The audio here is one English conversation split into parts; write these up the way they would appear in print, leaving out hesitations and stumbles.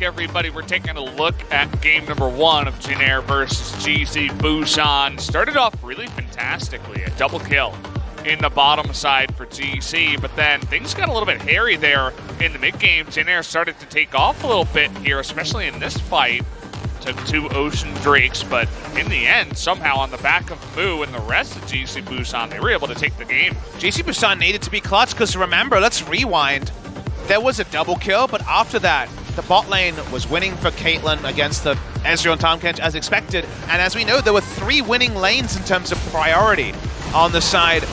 everybody. We're taking a look at game number 1 of Jin Air versus GC Busan. Started off really fantastically, a double kill in the bottom side for GC, but then things got a little bit hairy there in the mid-game. Jin Air started to take off a little bit here, especially in this fight. Took 2 Ocean Drakes, but in the end, somehow on the back of Moo and the rest of GC Busan, they were able to take the game. GC Busan needed to be clutch, because remember, let's rewind. There was a double kill, but after that, the bot lane was winning for Caitlyn against the Ezreal and Tahm Kench as expected. And as we know, there were 3 winning lanes in terms of priority on the side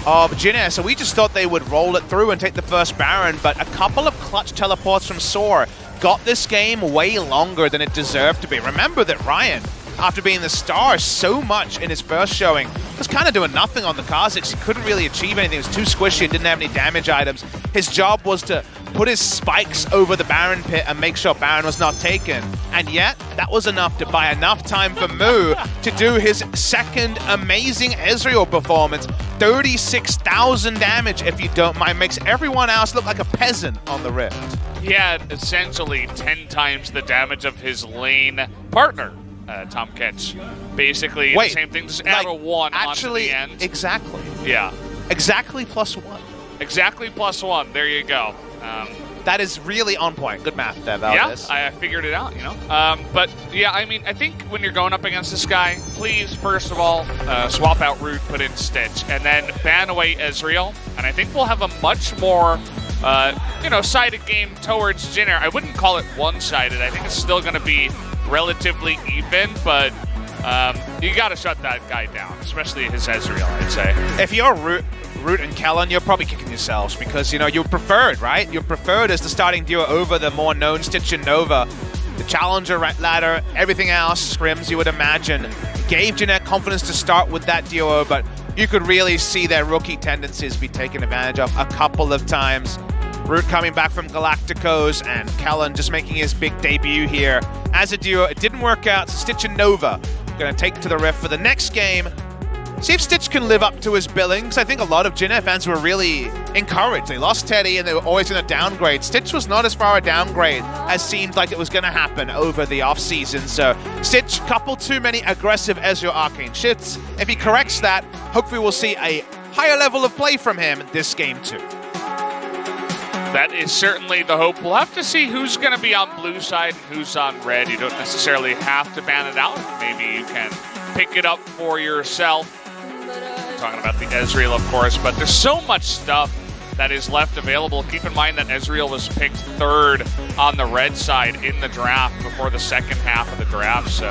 of Jin Air. So we just thought they would roll it through and take the first Baron, but a couple of clutch teleports from Soar got this game way longer than it deserved to be. Remember that Ryan, after being the star so much in his first showing, was kind of doing nothing on the Kha'Zix. He couldn't really achieve anything. It was too squishy and didn't have any damage items. His job was to put his spikes over the Baron pit and make sure Baron was not taken. And yet, that was enough to buy enough time for Moo to do his second amazing Ezreal performance. 36,000 damage, if you don't mind. Makes everyone else look like a peasant on the Rift. He had essentially 10 times the damage of his lane partner, Tahm Kench. Basically, the same thing, just add a 1 onto the end. Exactly. Yeah. Exactly +1. Exactly +1. There you go. That is really on point. Good math there, Valdez. Yeah, I figured it out, you know. But yeah, I mean, I think when you're going up against this guy, please, first of all, swap out Root, put in Stitch, and then ban away Ezreal. And I think we'll have a much more, you know, sided game towards Jin Air. I wouldn't call it one-sided. I think it's still going to be relatively even, but you got to shut that guy down, especially his Ezreal, I'd say. If you're Root and Kellen, you're probably kicking yourselves because, you know, you're preferred, right? You're preferred as the starting duo over the more known Stitch and Nova. The challenger ladder, everything else, scrims, you would imagine, gave Jin Air confidence to start with that duo, but you could really see their rookie tendencies be taken advantage of a couple of times. Root coming back from Galacticos and Kellen just making his big debut here as a duo. It didn't work out, so Stitch and Nova going to take to the Rift for the next game. See if Stitch can live up to his billings. I think a lot of Jin Air fans were really encouraged. They lost Teddy and they were always going to downgrade. Stitch was not as far a downgrade as seemed like it was going to happen over the offseason. So Stitch, couple too many aggressive Ezreal Arcane shits. If he corrects that, hopefully we'll see a higher level of play from him this game too. That is certainly the hope. We'll have to see who's going to be on blue side and who's on red. You don't necessarily have to ban it out. Maybe you can pick it up for yourself. Talking about the Ezreal, of course, but there's so much stuff that is left available. Keep in mind that Ezreal was picked 3rd on the red side in the draft before the second half of the draft, so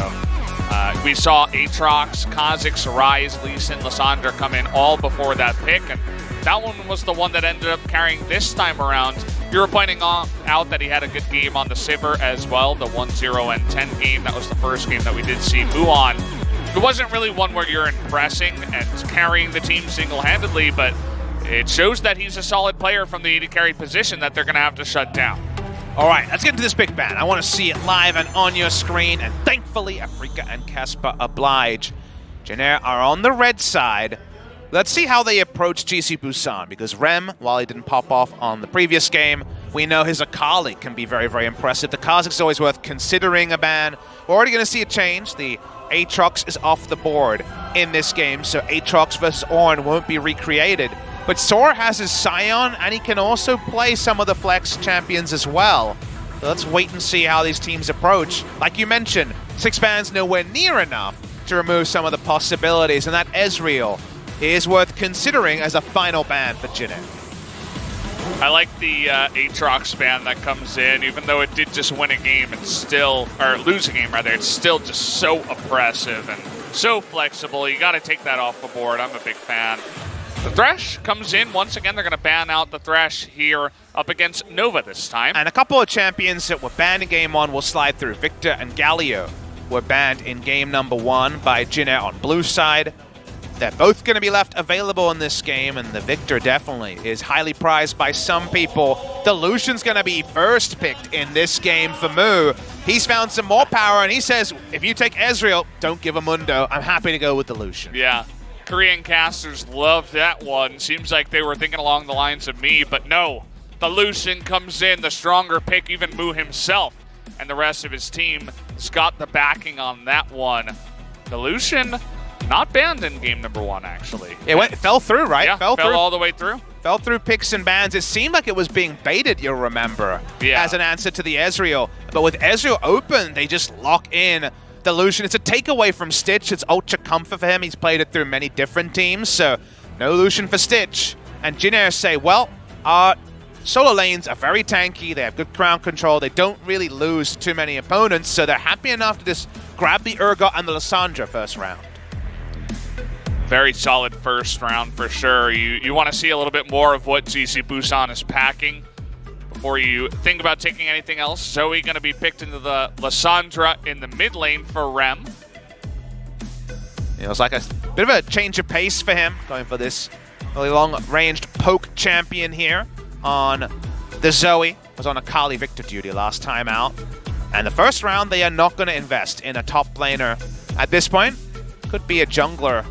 we saw Aatrox, Kha'Zix, Ryze, Lee Sin, Lysandra come in all before that pick, and that one was the one that ended up carrying this time around. You were pointing out that he had a good game on the Sivir as well, the 1-0 and 10 game. That was the first game that we did see Moo on. It wasn't really one where you're impressing and carrying the team single-handedly, but it shows that he's a solid player from the AD carry position that they're going to have to shut down. All right, let's get into this big ban. I want to see it live and on your screen, and thankfully, Afrika and KeSPA oblige. Jin Air are on the red side. Let's see how they approach GC Busan, because Rem, while he didn't pop off on the previous game, we know his Akali can be very, very impressive. The Kha'Zix is always worth considering a ban. We're already going to see a change. The Aatrox is off the board in this game, so Aatrox versus Ornn won't be recreated. But Sora has his Scion, and he can also play some of the flex champions as well. So let's wait and see how these teams approach. Like you mentioned, 6 bans nowhere near enough to remove some of the possibilities, and that Ezreal is worth considering as a final ban for Jin Air. I like the Aatrox ban that comes in, even though it did just win a game, it's still, or lose a game rather, it's still just so oppressive and so flexible. You got to take that off the board. I'm a big fan. The Thresh comes in. Once again, they're going to ban out the Thresh here up against Nova this time. And a couple of champions that were banned in game 1 will slide through. Victor and Galio were banned in game number 1 by Jin Air on blue side. They're both going to be left available in this game, and the Victor definitely is highly prized by some people. The Lucian's going to be first picked in this game for Moo. He's found some more power, and he says, if you take Ezreal, don't give a Mundo. I'm happy to go with the Lucian. Yeah, Korean casters loved that one. Seems like they were thinking along the lines of me, but no. The Lucian comes in, the stronger pick, even Moo himself and the rest of his team has got the backing on that one. The Lucian, not banned in game number 1, actually. It fell through, right? Yeah, fell all the way through. Fell through picks and bans. It seemed like it was being baited, you'll remember, as an answer to the Ezreal. But with Ezreal open, they just lock in the Lucian. It's a takeaway from Stitch. It's ultra comfort for him. He's played it through many different teams, so no Lucian for Stitch. And Jin Air say, well, our solo lanes are very tanky. They have good ground control. They don't really lose too many opponents, so they're happy enough to just grab the Urgot and the Lissandra first round. Very solid first round for sure. You want to see a little bit more of what GC Busan is packing before you think about taking anything else. Zoe going to be picked into the Lissandra in the mid lane for Rem. It was like a bit of a change of pace for him, going for this really long-ranged poke champion here on the Zoe. Was on a Kali Victor duty last time out. And the first round, they are not going to invest in a top laner at this point. Could be a jungler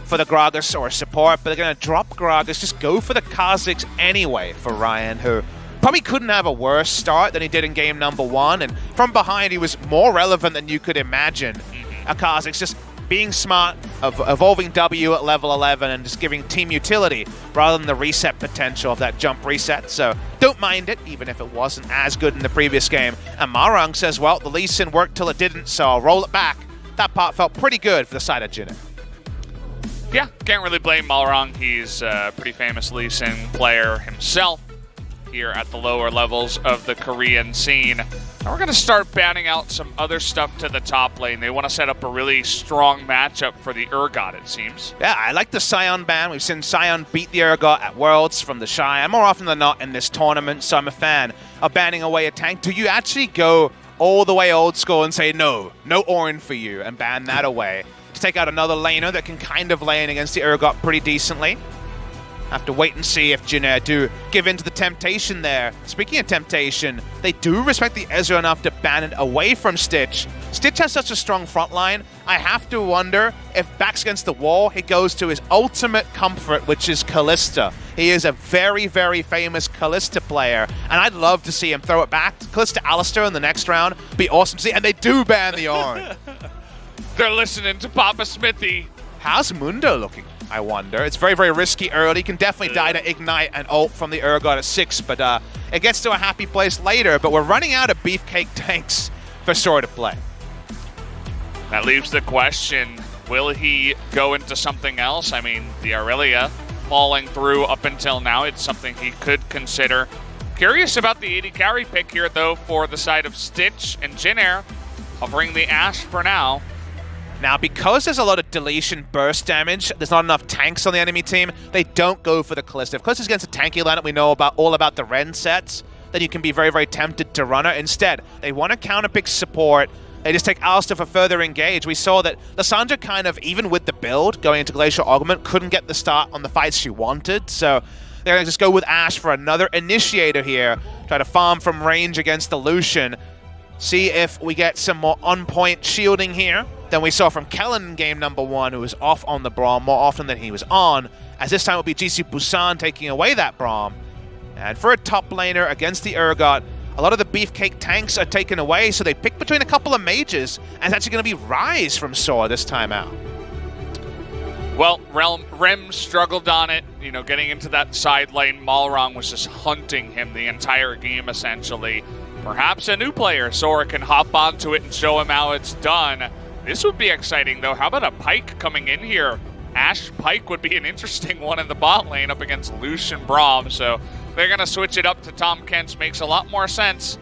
for the Gragas or support, but they're going to drop Gragas, just go for the Kha'Zix anyway for Ryan, who probably couldn't have a worse start than he did in game number 1, and from behind he was more relevant than you could imagine. A Kha'Zix just being smart, of evolving W at level 11 and just giving team utility rather than the reset potential of that jump reset, so don't mind it, even if it wasn't as good in the previous game. And Marang says, well, the Lee Sin worked till it didn't, so I'll roll it back. That part felt pretty good for the side of Jin. Yeah, can't really blame Malrang. He's a pretty famous Lee Sin player himself here at the lower levels of the Korean scene. Now we're going to start banning out some other stuff to the top lane. They want to set up a really strong matchup for the Urgot, it seems. Yeah, I like the Sion ban. We've seen Sion beat the Urgot at Worlds from the Shy, and more often than not in this tournament, so I'm a fan of banning away a tank. Do you actually go all the way old school and say, no Orin for you, and ban that away to take out another laner that can kind of lane against the Urgot pretty decently? Have to wait and see if Jin Air do give in to the temptation there. Speaking of temptation, they do respect the Ezreal enough to ban it away from Stitch. Stitch has such a strong front line, I have to wonder if back's against the wall, he goes to his ultimate comfort, which is Kalista. He is a very, very famous Kalista player, and I'd love to see him throw it back. Kalista Alistair in the next round, be awesome to see, and they do ban the Ornn. They're listening to Papa Smithy. How's Mundo looking, I wonder? It's very, very risky early. You can definitely die to Ignite and ult from the Urgot at 6, but it gets to a happy place later. But we're running out of beefcake tanks for Sora to play. That leaves the question, will he go into something else? I mean, the Aurelia falling through up until now, it's something he could consider. Curious about the 80 carry pick here, though, for the side of Stitch and Jin Air. I'll bring the Ashe for now. Now, because there's a lot of deletion burst damage, there's not enough tanks on the enemy team, they don't go for the Kalista. If Kalista's against a tanky lineup, we know all about the Ren sets, then you can be very, very tempted to run her. Instead, they want to counterpick support. They just take Alistair for further engage. We saw that Lissandra kind of, even with the build, going into Glacial Augment, couldn't get the start on the fights she wanted, so they're going to just go with Ashe for another initiator here, try to farm from range against the Lucian. See if we get some more on-point shielding here than we saw from Kellen in game number 1, who was off on the Braum more often than he was on, as this time it will be GC Busan taking away that Braum. And for a top laner against the Urgot, a lot of the beefcake tanks are taken away, so they pick between a couple of mages, and it's actually going to be Ryze from Sora this time out. Well, Rem struggled on it, getting into that side lane. Malrang was just hunting him the entire game, essentially. Perhaps a new player, Sora, can hop onto it and show him how it's done. This would be exciting, though. How about a Pyke coming in here? Ashe Pyke would be an interesting one in the bot lane up against Lucian Braum, so they're going to switch it up to Tahm Kench. Makes a lot more sense.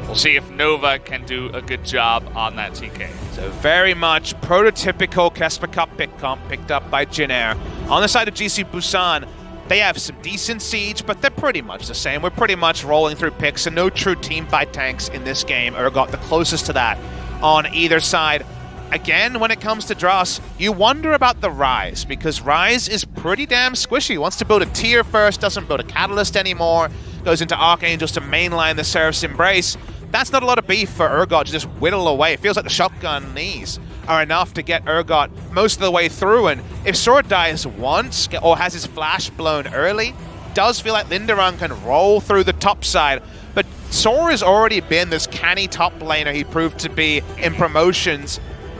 We'll see if Nova can do a good job on that TK. So very much prototypical KeSPA Cup pick comp picked up by Jin Air. On the side of GC Busan, they have some decent siege, but they're pretty much the same. We're pretty much rolling through picks, and no true teamfight tanks in this game. Urgot the closest to that on either side. Again, when it comes to Dross, you wonder about the Ryze, because Ryze is pretty damn squishy. Wants to build a tier first, doesn't build a Catalyst anymore, goes into Archangels to mainline the Seraph's Embrace. That's not a lot of beef for Urgot to just whittle away. It feels like the shotgun knees are enough to get Urgot most of the way through, and if Sora dies once, or has his flash blown early, does feel like Linderung can roll through the top side, but Sora has already been this canny top laner he proved to be in promotions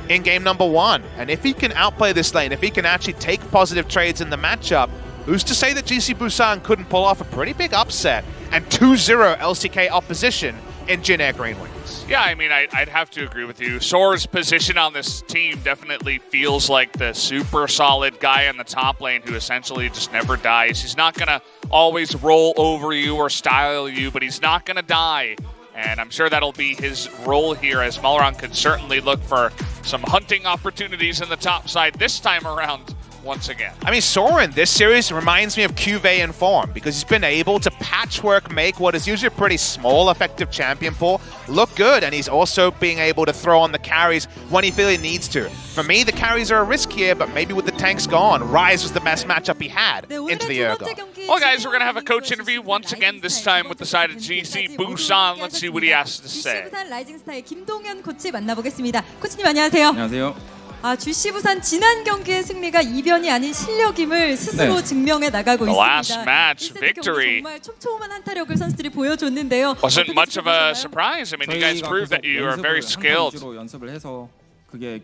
in game number 1. And if he can outplay this lane, if he can actually take positive trades in the matchup, who's to say that GC Busan couldn't pull off a pretty big upset and 2-0 LCK opposition in Jin Air Greenwings? Yeah, I mean, I'd have to agree with you. Sora's position on this team definitely feels like the super solid guy in the top lane who essentially just never dies. He's not going to always roll over you or style you, but he's not going to die. And I'm sure that'll be his role here, as Malrang could certainly look for some hunting opportunities in the top side this time around once again. I mean, Sora in this series reminds me of QV in form because he's been able to patchwork make what is usually a pretty small effective champion pool look good, and he's also being able to throw on the carries when he feels he needs to. For me, the carries are a risk here, but maybe with the tanks gone, Rise was the best matchup he had into the Urgot. Well, guys, we're going to have a coach interview once again, this time with the side of GC Busan. Let's see what he has to say. 라이징스타의 김동현 코치 만나보겠습니다. 코치님 안녕하세요. 안녕하세요. GC 부산 지난 경기의 승리가 이변이 아닌 실력임을 스스로 증명해 나가고 The last 있습니다. match victory 정말 촘촘한 한타력을 선수들이 보여줬는데요. wasn't much of a surprise. I mean, you guys proved that you are very skilled. 연습을 해서 그게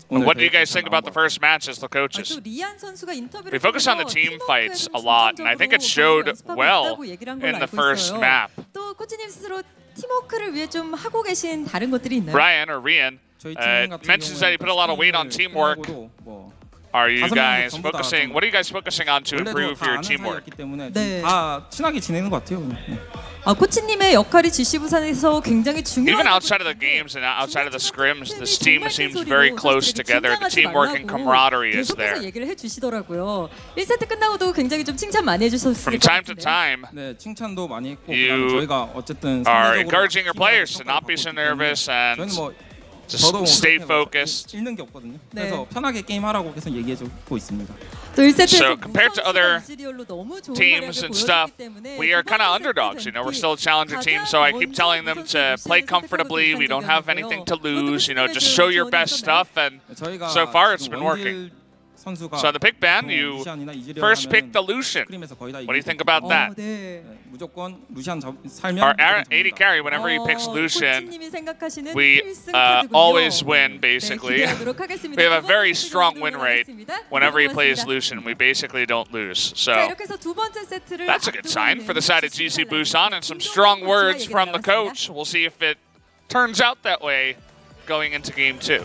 What do you guys think about the first match as the coaches? We focus on the team fights a lot, and I think it showed well in the first map. 또 코치님 스스로 팀워크를 위해 좀 하고 계신 다른 것들이 있나요? Brian or Rian mentions that he put a lot of weight on teamwork. Are you guys focusing? What are you guys focusing on to improve your teamwork? 네. 다 친하게 지내는 것 같아요. 그냥. 코치님의 역할이 GC 부산에서 굉장히 중요한. Even outside of the games and outside of the scrims, this team seems very close together. The teamwork and camaraderie is there. 얘기를 해주시더라고요. 1세트 끝나고도 굉장히 좀 칭찬 많이 해주셨을 것 From time to 같은데. time, 네, 칭찬도 많이 했고 You 저희가 어쨌든 are encouraging your players to not be so nervous and 저희는 뭐 just stay focused. 잃는 게 없거든요. 네. 그래서 편하게 게임하라고 계속 얘기해주고 있습니다. 또 1세트에서 So compared to other teams and stuff, we are kind of underdogs. You know, we're still a challenger team, so I keep telling them to play comfortably. We don't have anything to lose. You know, just show your best stuff, and so far it's been working. So the pick ban, you first picked the Lucian. What do you think about that? 네. 무조건 루시안 살면 Our AD carry, whenever he picks Lucian, 코치님이 생각하시는 we 필승 카드군요. always win, basically. 네, 기대하도록 하겠습니다. We have a 두 very 번째 strong 세트 win rate. 하겠습니다. Whenever he plays 고맙습니다. Lucian, we basically don't lose. 자, So 이렇게 해서 두 번째 세트를 that's a good 앞두고 sign for the side of 있는 GC GC Busan and some 김동현 strong 코치와 words 얘기를 from the 나눴습니다. coach. We'll see if it turns out that way going into game 2.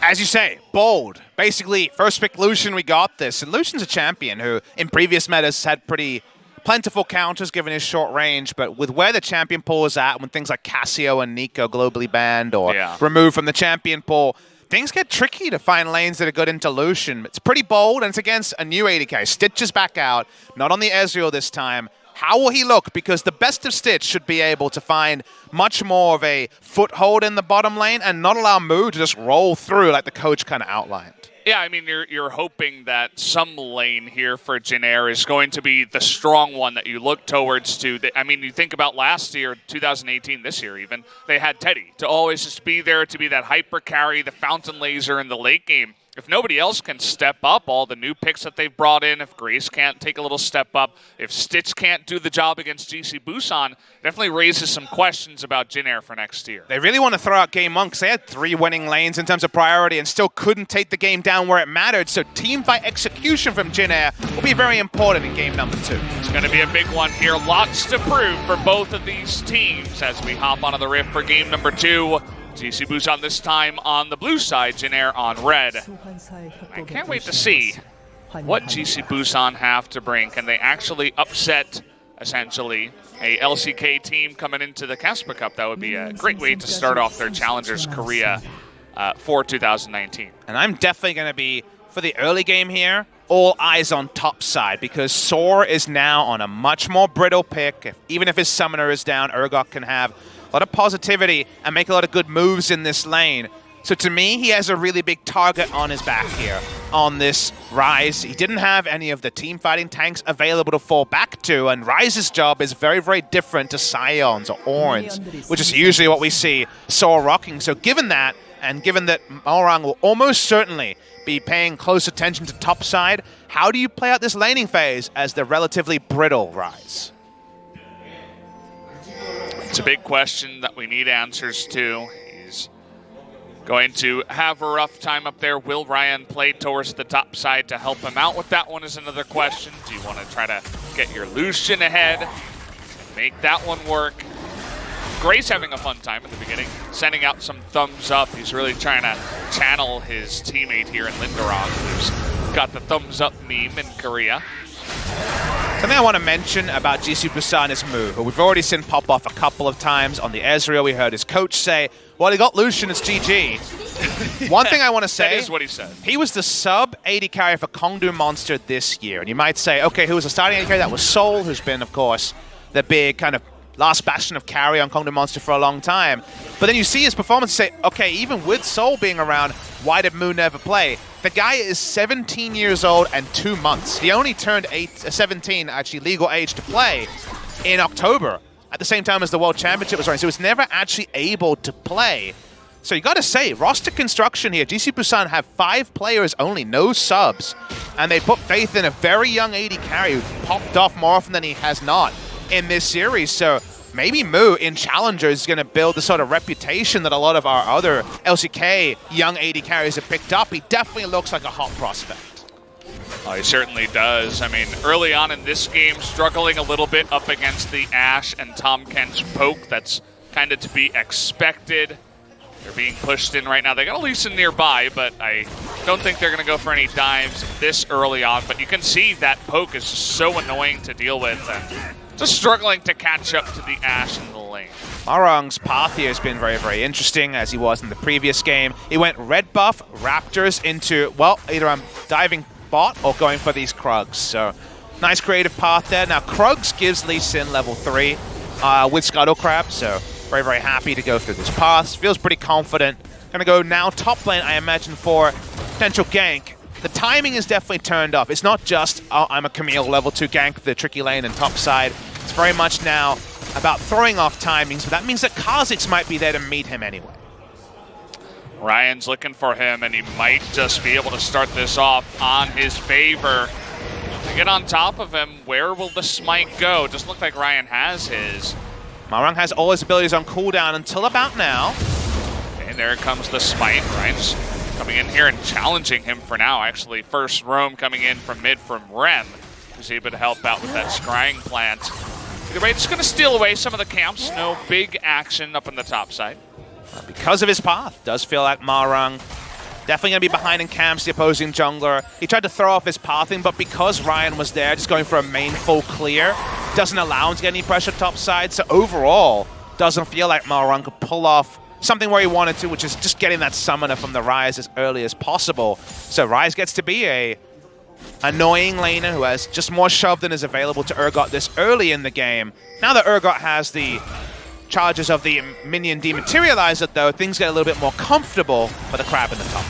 As you say, bold. Basically, first pick Lucian, we got this. And Lucian's a champion who, in previous metas, had pretty plentiful counters given his short range. But with where the champion pool is at, when things like Cassio and Nico globally banned or removed from the champion pool, things get tricky to find lanes that are good into Lucian. It's pretty bold, and it's against a new ADK. Stitch is back out, not on the Ezreal this time. How will he look? Because the best of Stitch should be able to find much more of a foothold in the bottom lane and not allow Moo to just roll through like the coach kind of outlined. Yeah, I mean, you're hoping that some lane here for Jin Air is going to be the strong one that you look towards to. I mean, you think about last year, 2018, this year even, they had Teddy to always just be there, to be that hyper carry, the fountain laser in the late game. If nobody else can step up, all the new picks that they've brought in, if Grace can't take a little step up, if Stitch can't do the job against GC Busan, definitely raises some questions about Jin Air for next year. They really want to throw out game 1 because they had 3 winning lanes in terms of priority and still couldn't take the game down where it mattered. So team fight execution from Jin Air will be very important in game number 2. It's going to be a big one here. Lots to prove for both of these teams as we hop onto the rift for game number 2. GC Busan this time on the blue side, Jin Air on red. I can't wait to see what GC Busan have to bring. Can they actually upset, essentially, a LCK team coming into the KeSPA Cup? That would be a great way to start off their Challengers Korea for 2019. And I'm definitely going to be, for the early game here, all eyes on top side because Sora is now on a much more brittle pick. Even if his summoner is down, Urgot can have a lot of positivity and make a lot of good moves in this lane. So to me, he has a really big target on his back here on this Rise. He didn't have any of the team fighting tanks available to fall back to, and Rise's job is very, very different to Sion's or Ornn's, which is usually what we see Sora rocking. So given that, and given that Malrang will almost certainly be paying close attention to top side, how do you play out this laning phase as the relatively brittle Rise? It's a big question that we need answers to. He's going to have a rough time up there. Will Ryan play towards the top side to help him out with that one is another question. Do you want to try to get your Lucian ahead and make that one work? Gray's having a fun time at the beginning, sending out some thumbs up. He's really trying to channel his teammate here in Linderong, who's got the thumbs up meme in Korea. Something I want to mention about GC Busan is Mu, who we've already seen pop off a couple of times on the Ezreal. We heard his coach say, well, he got Lucian, it's GG. One thing I want to say, that is what he said. He was the sub AD carry for Kongdu Monster this year. And you might say, okay, who was the starting AD carry? That was Sol, who's been, of course, the big kind of last bastion of carry on Kongdu Monster for a long time. But then you see his performance and say, okay, even with Sol being around, why did Mu never play? The guy is 17 years old and 2 months. He only turned 17, actually legal age to play, in October, at the same time as the World Championship was running. So he was never actually able to play. So you got to say, roster construction here. GC Busan have 5 players only, no subs. And they put faith in a very young AD carry who popped off more often than he has not in this series. So maybe Mu in Challengers is going to build the sort of reputation that a lot of our other LCK young AD carries have picked up. He definitely looks like a hot prospect. Oh, he certainly does. I mean, early on in this game, struggling a little bit up against the Ashe and Tahm Kench poke. That's kind of to be expected. They're being pushed in right now. They got a Lucian nearby, but I don't think they're going to go for any dives this early on. But you can see that poke is just so annoying to deal with. And just struggling to catch up to the Ashe in the lane. Marong's path here has been very, very interesting, as he was in the previous game. He went red buff, Raptors into, well, either I'm diving bot or going for these Krugs. So, nice creative path there. Now, Krugs gives Lee Sin level 3 with Scuttle Crab, so very, very happy to go through this path. Feels pretty confident. Gonna go now top lane, I imagine, for potential gank. The timing is definitely turned off. It's not just, oh, I'm a Camille level 2 gank the tricky lane and top side. It's very much now about throwing off timings, but that means that Kha'Zix might be there to meet him anyway. Ryan's looking for him, and he might just be able to start this off on his favor. To get on top of him, where will the smite go? Doesn't look like Ryan has his. Marong has all his abilities on cooldown until about now. And there comes the smite. Ryan's coming in here and challenging him for now. Actually, first roam coming in from mid from Rem, who's able to help out with that scrying plant. Either way, it's going to steal away some of the camps. No big action up on the top side. Because of his path, does feel like Marong definitely going to be behind in camps, the opposing jungler. He tried to throw off his pathing, but because Ryan was there, just going for a main full clear, doesn't allow him to get any pressure top side. So overall, doesn't feel like Marong could pull off something where he wanted to, which is just getting that summoner from the Ryze as early as possible. So Ryze gets to be a annoying laner who has just more shove than is available to Urgot this early in the game. Now that Urgot has the charges of the minion dematerializer, though, things get a little bit more comfortable for the crab in the top.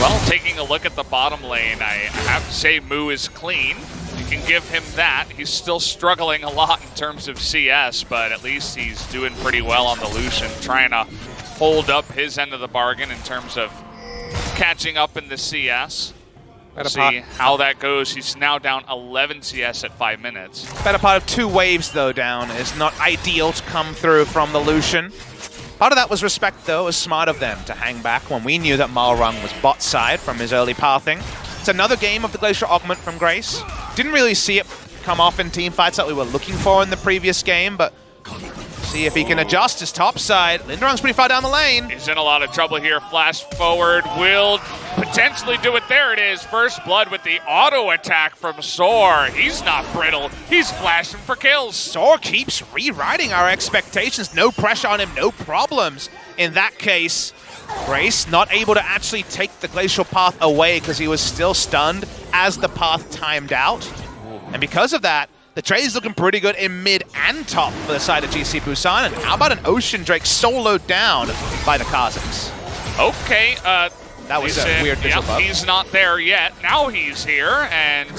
Well, taking a look at the bottom lane, I have to say Mu is clean. You can give him that. He's still struggling a lot in terms of CS, but at least he's doing pretty well on the Lucian, trying to hold up his end of the bargain in terms of catching up in the CS. We'll see how that goes. He's now down 11 CS at 5 minutes. Better part of 2 waves, though, down is not ideal to come through from the Lucian. Part of that was respect, though. It was smart of them to hang back when we knew that Malrung was bot side from his early pathing. It's another game of the Glacial Augment from Grace. Didn't really see it come off in team fights that we were looking for in the previous game, but see if he can adjust his top side. Linderong's pretty far down the lane. He's in a lot of trouble here. Flash forward will potentially do it. There it is. First blood with the auto attack from Soar. He's not brittle. He's flashing for kills. Soar keeps rewriting our expectations. No pressure on him, no problems. In that case, Grace not able to actually take the Glacial Path away because he was still stunned as the path timed out. And because of that, the trade is looking pretty good in mid and top for the side of GC Busan. And how about an Ocean Drake soloed down by the Kha'Zix? Okay, that was a weird visual bug. He's not there yet. Now he's here and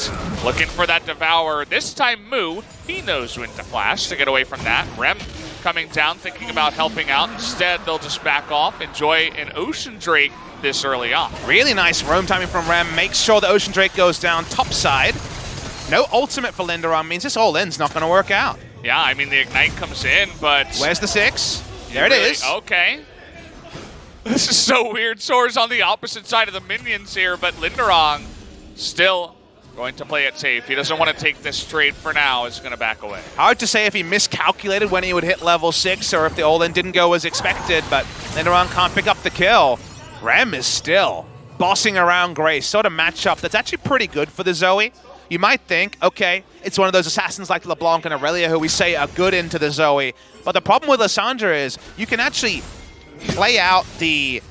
looking for that Devour. This time Mu, he knows when to flash to get away from that. Rem coming down, thinking about helping out. Instead, they'll just back off, enjoy an Ocean Drake this early on. Really nice roam timing from Rem. Makes sure the Ocean Drake goes down top side. No ultimate for Linderong means this all-in's not going to work out. Yeah, I mean, the Ignite comes in, but... Where's the 6? There it is. Okay. This is so weird. Sora's on the opposite side of the minions here, but Linderong still going to play it safe. He doesn't want to take this trade for now. He's going to back away. Hard to say if he miscalculated when he would hit level 6 or if the all-in didn't go as expected, but Linderong can't pick up the kill. Rem is still bossing around Grace. Sort of matchup that's actually pretty good for the Zoe. You might think, okay, it's one of those assassins like LeBlanc and Aurelia who we say are good into the Zoe. But the problem with Lissandra is you can actually play out the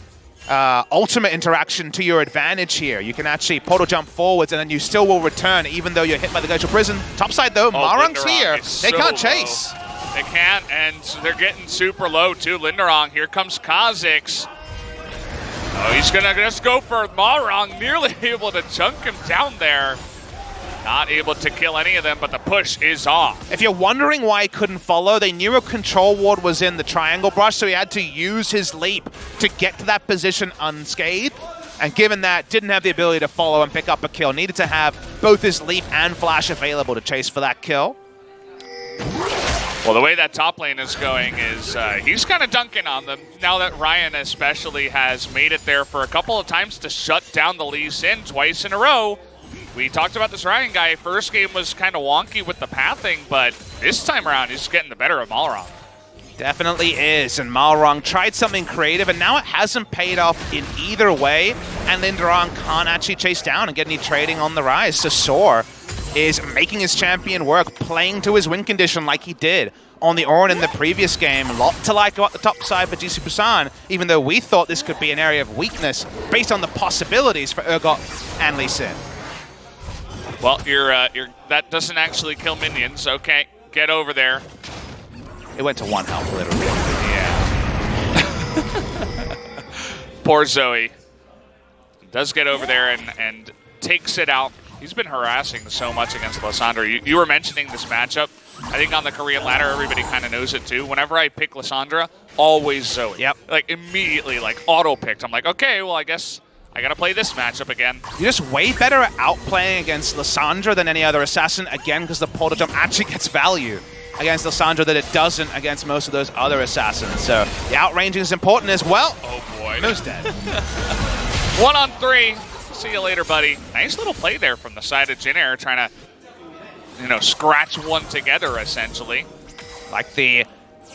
ultimate interaction to your advantage here. You can actually portal jump forwards and then you still will return even though you're hit by the glacial prison. Topside though, Marung's here. They can't chase. They can't, and they're getting super low too. Linderong, here comes Kha'Zix. Oh, he's gonna just go for Marung, nearly able to chunk him down there. Not able to kill any of them, but the push is off. If you're wondering why he couldn't follow, they knew a control ward was in the triangle brush, so he had to use his leap to get to that position unscathed. And given that, didn't have the ability to follow and pick up a kill. Needed to have both his leap and flash available to chase for that kill. Well, the way that top lane is going is he's kind of dunking on them. Now that Ryan especially has made it there for a couple of times to shut down the Lee Sin twice in a row. We talked about this Ryan guy. First game was kind of wonky with the pathing, but this time around, he's getting the better of Malrong. Definitely is, and Malrong tried something creative, and now it hasn't paid off in either way, and Linderong can't actually chase down and get any trading on the rise. So Soar is making his champion work, playing to his win condition like he did on the Orin in the previous game. A lot to like about the top side for GC Busan, even though we thought this could be an area of weakness based on the possibilities for Urgot and Lee Sin. Well, that doesn't actually kill minions. Okay, get over there. It went to 1 health, literally. Yeah. Poor Zoe. Does get over there and takes it out. He's been harassing so much against Lissandra. You were mentioning this matchup. I think on the Korean ladder, everybody kind of knows it too. Whenever I pick Lissandra, always Zoe. Yep. Like immediately, like auto-picked. I'm like, okay, well, I guess I gotta play this matchup again. You're just way better at outplaying against Lissandra than any other assassin, again, because the portal jump actually gets value against Lissandra that it doesn't against most of those other assassins. So the outranging is important as well. Oh boy. Moose dead. 1 on 3. See you later, buddy. Nice little play there from the side of Jin Air, trying to, scratch one together, essentially. Like the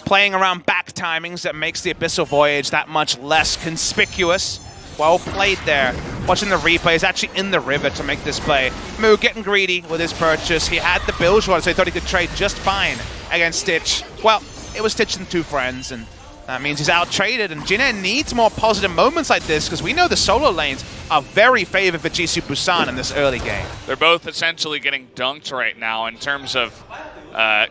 playing around back timings that makes the Abyssal Voyage that much less conspicuous. Well played there. Watching the replay, he's actually in the river to make this play. Moo getting greedy with his purchase. He had the bilge rod, so he thought he could trade just fine against Stitch. Well, it was Stitch and 2 friends, and that means he's out-traded, and Jin Air needs more positive moments like this, because we know the solo lanes are very favored for GC Busan in this early game. They're both essentially getting dunked right now in terms of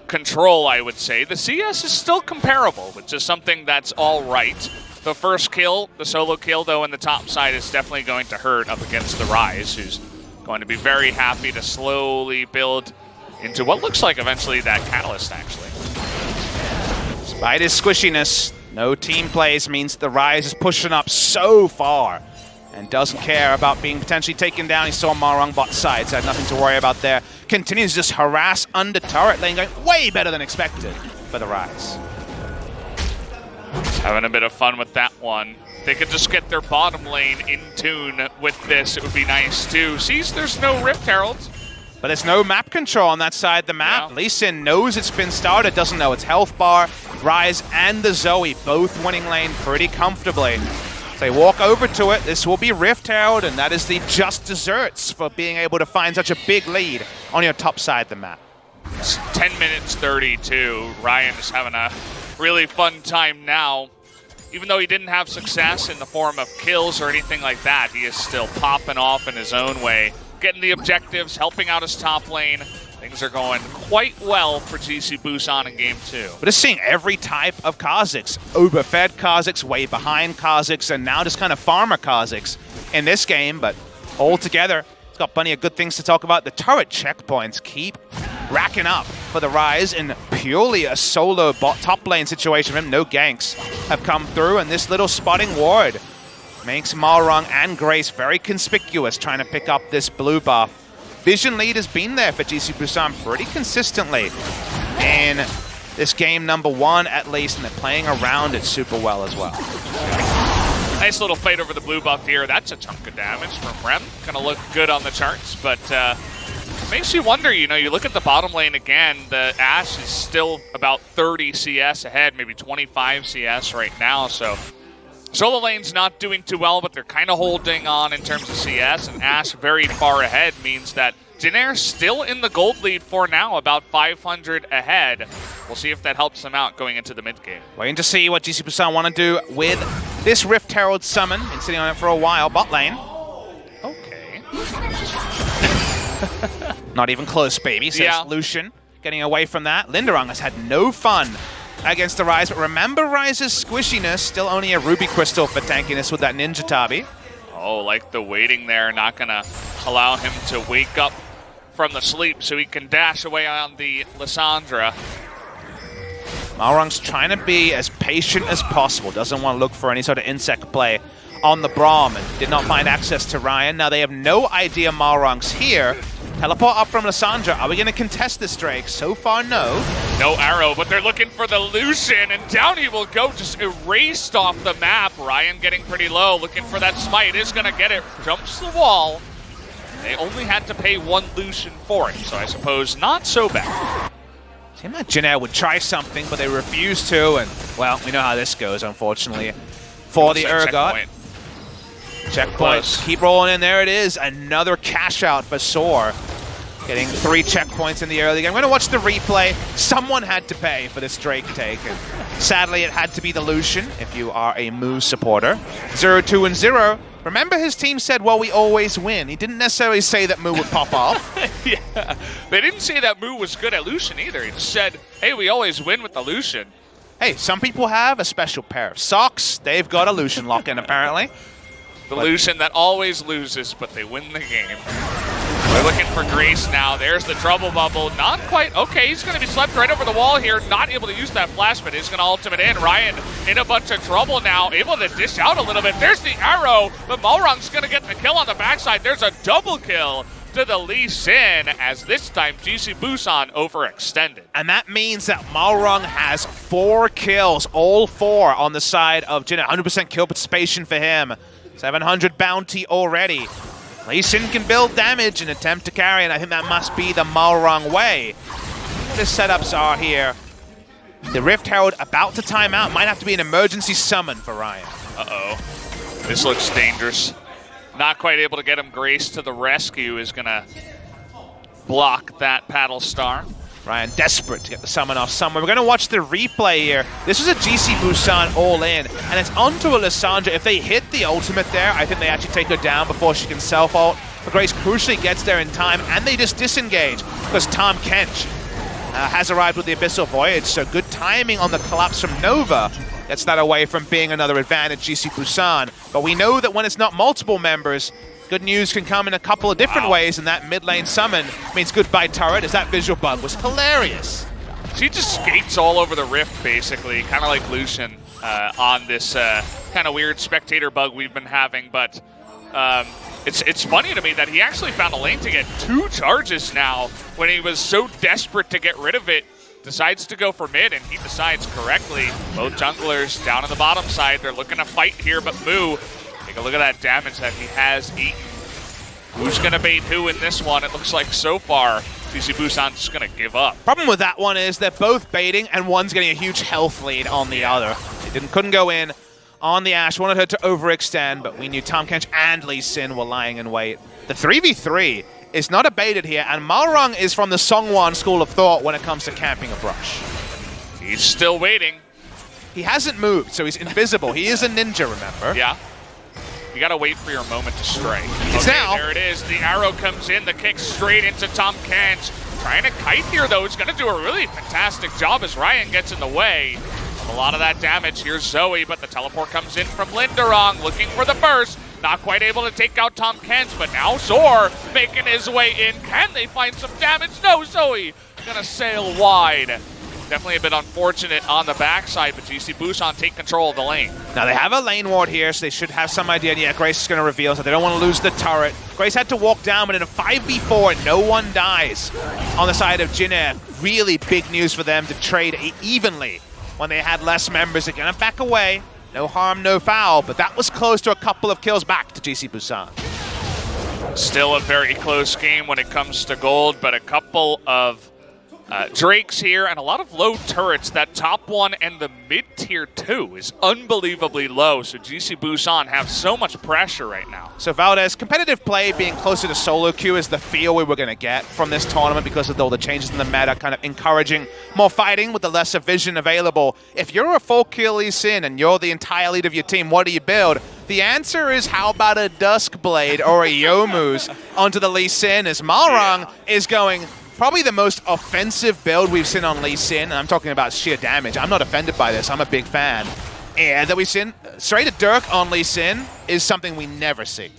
control, I would say. The CS is still comparable, which is something that's all right. The first kill, the solo kill, though, in the top side is definitely going to hurt up against the Rise, who's going to be very happy to slowly build into what looks like eventually that Catalyst, actually. Despite his squishiness, no team plays means the Rise is pushing up so far and doesn't care about being potentially taken down. He saw Marung bot side, so had nothing to worry about there. Continues to just harass under turret lane, going way better than expected for the Rise. Having a bit of fun with that one. They could just get their bottom lane in tune with this. It would be nice too. Sees there's no Rift Heralds. But there's no map control on that side of the map. Yeah. Lee Sin knows it's been started, doesn't know its health bar. Rise and the Zoe both winning lane pretty comfortably. So they walk over to it. This will be Rift Herald, and that is the just desserts for being able to find such a big lead on your top side of the map. It's 10 minutes 32. Ryan is having a really fun time now. Even though he didn't have success in the form of kills or anything like that, he is still popping off in his own way, getting the objectives, helping out his top lane. Things are going quite well for GC Busan in Game 2. We're just seeing every type of Kha'Zix. Overfed Kha'Zix, way behind Kha'Zix, and now just kind of farmer Kha'Zix in this game, but all together, it's got plenty of good things to talk about. The turret checkpoints keep racking up for the Rise in purely a solo bot top lane situation for him. No ganks have come through, and this little spotting ward makes Malrong and Grace very conspicuous trying to pick up this blue buff. Vision lead has been there for GC Busan pretty consistently. in this game number 1 at least, and they're playing around it super well as well. Nice little fight over the blue buff here. That's a chunk of damage from Rem. Gonna look good on the charts, but makes you wonder, you know, you look at the bottom lane again, the Ashe is still about 30 CS ahead, maybe 25 CS right now, so solo lane's not doing too well, but they're kind of holding on in terms of CS, and Ashe very far ahead means that Jin still in the gold lead for now, about 500 ahead. We'll see if that helps them out going into the mid game. Waiting to see what GC Busan want to do with this Rift Herald summon. Been sitting on it for a while. Bot lane. Okay. Not even close, baby, says Yeah. Lucian. Getting away from that. Linderung has had no fun against the Ryze, but remember Ryze's squishiness. Still only a Ruby Crystal for tankiness with that Ninja Tabi. Oh, like the waiting there, not gonna allow him to wake up from the sleep so he can dash away on the Lissandra. Malrung's trying to be as patient as possible. Doesn't want to look for any sort of insect play on the Braum, and did not find access to Ryan. Now they have no idea Malrung's here. Teleport up from Lissandra. Are we going to contest this, Drake? So far, no. No arrow, but they're looking for the Lucian, and down he will go, just erased off the map. Ryan getting pretty low, looking for that smite, is gonna get it, jumps the wall. They only had to pay 1 Lucian for it, so I suppose not so bad. Seemed like Jin would try something, but they refused to, and, well, we know how this goes, unfortunately, for the Urgot. Checkpoint. Keep rolling in. There it is. Another cash out for Soar. Getting 3 checkpoints in the early game. I'm going to watch the replay. Someone had to pay for this Drake take. And sadly, it had to be the Lucian, if you are a Moo supporter. 0-2 and 0. Remember his team said, well, we always win. He didn't necessarily say that Moo would pop off. Yeah. They didn't say that Moo was good at Lucian either. He just said, hey, we always win with the Lucian. Hey, some people have a special pair of socks. They've got a Lucian lock-in, apparently. The Lucian that always loses, but they win the game. We're looking for Grace now. There's the trouble bubble. Not quite. Okay, he's going to be swept right over the wall here. Not able to use that flash, but he's going to ultimate in. Ryan in a bunch of trouble now. Able to dish out a little bit. There's the arrow, but Malrung's going to get the kill on the backside. There's a double kill to the Lee Sin, as this time GC Busan overextended. And that means that Malrung has 4 kills, all 4 on the side of Jin. 100% kill participation for him. 700 bounty already. Lee Sin can build damage and attempt to carry, and I think that must be the Malrung way. What his setups are here. The Rift Herald about to time out. Might have to be an emergency summon for Ryan. Uh-oh. This looks dangerous. Not quite able to get him. Grace to the rescue is going to block that paddle star. Ryan desperate to get the summon off somewhere. We're going to watch the replay here. This was a GC Busan all-in, and it's onto a Lissandra. If they hit the ultimate there, I think they actually take her down before she can self-ult. But Grace crucially gets there in time, and they just disengage because Tom Kench has arrived with the Abyssal Voyage, so good timing on the collapse from Nova. Gets that away from being another advantage GC Busan. But we know that when it's not multiple members, good news can come in a couple of different ways, and that mid lane summon means goodbye turret, as that visual bug was hilarious. She just skates all over the rift, basically, kind of like Lucian on this kind of weird spectator bug we've been having. But it's funny to me that he actually found a lane to get 2 charges now when he was so desperate to get rid of it. Decides to go for mid, and he decides correctly. Both junglers down on the bottom side. They're looking to fight here, but Moo, take a look at that damage that he has eaten. Who's going to bait who in this one? It looks like so far, GC Busan's just going to give up. Problem with that one is they're both baiting, and one's getting a huge health lead on the other. They couldn't go in on the Ashe. Wanted her to overextend, but we knew Tom Kench and Lee Sin were lying in wait. The 3v3 is not abated here, and Malrung is from the Songwon school of thought when it comes to camping a brush. He's still waiting. He hasn't moved, so he's invisible. He is a ninja, remember? Yeah. You gotta wait for your moment to strike. It's okay, now. There it is. The arrow comes in, the kick straight into Tom Kench. Trying to kite here, though. He's gonna do a really fantastic job as Ryan gets in the way of a lot of that damage. Here's Zoe, but the teleport comes in from Linderung, looking for the burst. Not quite able to take out Tom Kench, but now Zor making his way in. Can they find some damage? No, Zoe gonna sail wide. Definitely a bit unfortunate on the backside, but GC Busan take control of the lane. Now they have a lane ward here, so they should have some idea. Yeah, Grace is going to reveal, so they don't want to lose the turret. Grace had to walk down, but in a 5v4, no one dies on the side of Jin Air. Really big news for them to trade evenly when they had less members. They're going to back away. No harm, no foul, but that was close to a couple of kills back to GC Busan. Still a very close game when it comes to gold, but a couple of Drakes here and a lot of low turrets. That top one and the mid-tier 2 is unbelievably low, so GC Busan have so much pressure right now. So Valdez, competitive play being closer to solo queue is the feel we were going to get from this tournament because of all the changes in the meta, kind of encouraging more fighting with the lesser vision available. If you're a full kill Lee Sin and you're the entire lead of your team, what do you build? The answer is, how about a Duskblade or a Youmuu's onto the Lee Sin, as Malrang is going probably the most offensive build we've seen on Lee Sin, and I'm talking about sheer damage. I'm not offended by this. I'm a big fan. And that we've seen straight at Dirk on Lee Sin is something we never see.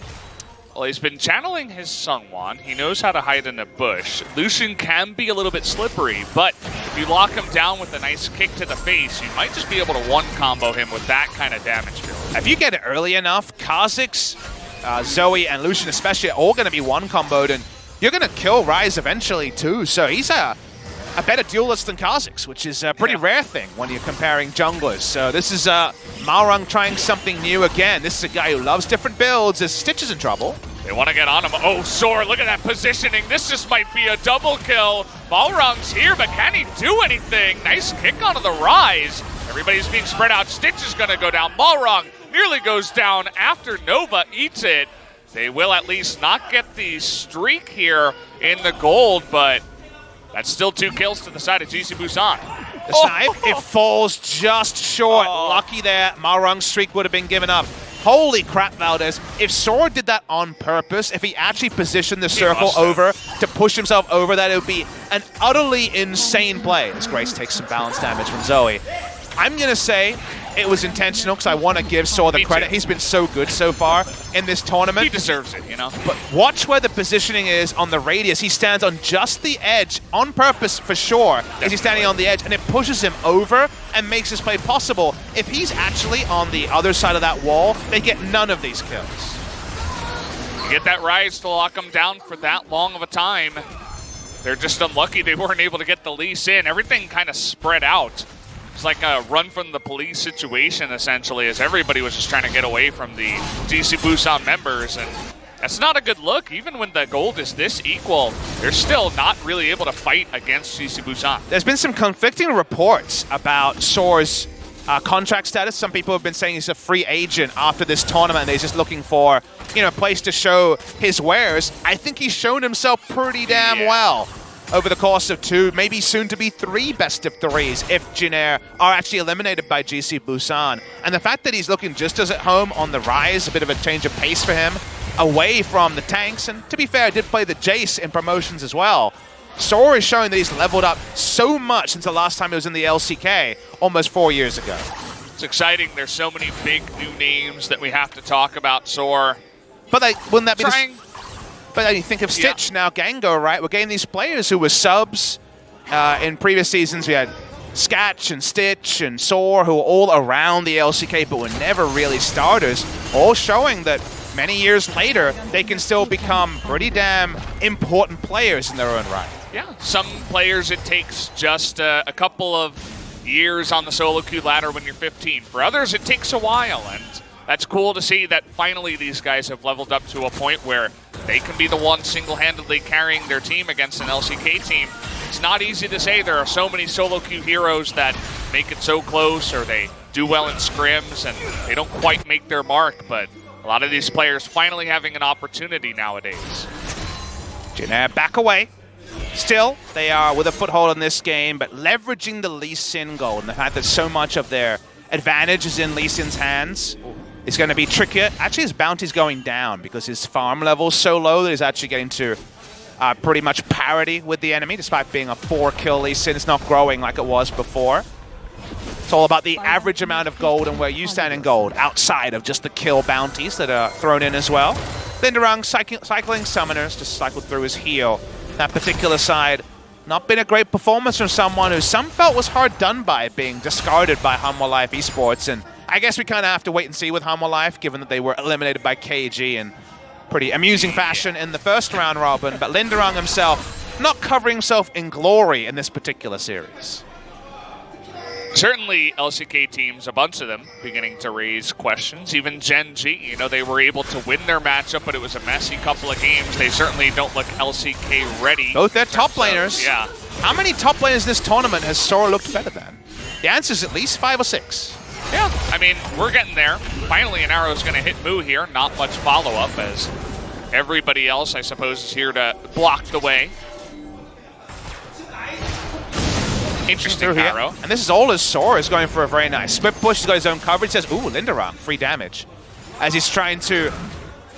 Well, he's been channeling his Sungwon. He knows how to hide in a bush. Lucian can be a little bit slippery, but if you lock him down with a nice kick to the face, you might just be able to one-combo him with that kind of damage build. If you get it early enough, Kha'Zix, Zoe, and Lucian especially are all going to be one-comboed, and you're going to kill Ryze eventually too. So he's a better duelist than Kha'Zix, which is a pretty rare thing when you're comparing junglers. So this is Malrang trying something new again. This is a guy who loves different builds. As Stitch is in trouble. They want to get on him. Oh, Soar, look at that positioning. This just might be a double kill. Malrang's here, but can he do anything? Nice kick onto the Ryze. Everybody's being spread out. Stitch is going to go down. Malrang nearly goes down after Nova eats it. They will at least not get the streak here in the gold, but that's still 2 kills to the side of GC Busan. The snipe, it falls just short. Lucky there. Malrang's streak would have been given up. Holy crap, Valdez. If Sora did that on purpose, if he actually positioned the circle over to push himself over that, it would be an utterly insane play. As Grace takes some balance damage from Zoe. I'm going to say it was intentional because I want to give Sora the credit. He's been so good so far in this tournament. He deserves it, you know. But watch where the positioning is on the radius. He stands on just the edge, on purpose for sure. Is he standing on the edge, and it pushes him over and makes this play possible. If he's actually on the other side of that wall, they get none of these kills. You get that Ryze to lock him down for that long of a time. They're just unlucky they weren't able to get the lease in. Everything kind of spread out. It's like a run from the police situation, essentially, as everybody was just trying to get away from the GC Busan members, and that's not a good look. Even when the gold is this equal, they're still not really able to fight against GC Busan. There's been some conflicting reports about Soar's contract status. Some people have been saying he's a free agent after this tournament, and he's just looking for, you know, a place to show his wares. I think he's shown himself pretty damn well over the course of 2, maybe soon to be 3 best of 3s if Jin Air are actually eliminated by GC Busan. And the fact that he's looking just as at home on the Rise, a bit of a change of pace for him, away from the tanks, and to be fair, did play the Jace in promotions as well. Sora is showing that he's leveled up so much since the last time he was in the LCK, almost 4 years ago. It's exciting. There's so many big new names that we have to talk about, Sora. But wouldn't that be But you think of Stitch, now Gango, right? We're getting these players who were subs. In previous seasons, we had Skatch and Stitch and Soar, who were all around the LCK, but were never really starters, all showing that many years later, they can still become pretty damn important players in their own right. Yeah, some players it takes just a couple of years on the solo queue ladder when you're 15. For others, it takes a while, and that's cool to see that finally these guys have leveled up to a point where they can be the ones single-handedly carrying their team against an LCK team. It's not easy to say. There are so many solo queue heroes that make it so close, or they do well in scrims and they don't quite make their mark, but a lot of these players finally having an opportunity nowadays. Jin Air back away. Still, they are with a foothold in this game, but leveraging the Lee Sin gold and the fact that so much of their advantage is in Lee Sin's hands is going to be trickier. Actually, his bounty's going down because his farm level is so low that he's actually getting to pretty much parity with the enemy, despite being a 4-kill Lee Sin. It's not growing like it was before. It's all about the average amount of gold and where you stand in gold, outside of just the kill bounties that are thrown in as well. Linderung cycling summoners to cycle through his heal. That particular side Not been a great performance from someone who some felt was hard done by, being discarded by Hanwha Life Esports. And I guess we kind of have to wait and see with Hanwha Life, given that they were eliminated by KG in pretty amusing fashion in the first round robin. But Linderung himself not covering himself in glory in this particular series. Certainly, LCK teams, a bunch of them, beginning to raise questions. Even Gen G, you know, they were able to win their matchup, but it was a messy couple of games. They certainly don't look LCK ready. Both their top laners. Yeah. How many top laners this tournament has Sora looked better than? The answer is at least 5 or 6. Yeah, I mean, we're getting there. Finally, an arrow's going to hit Moo here. Not much follow-up, as everybody else, I suppose, is here to block the way. Interesting arrow. And this is all as Sora is going for a very nice split push. He's got his own coverage. Says, ooh, Linderung, free damage. As he's trying to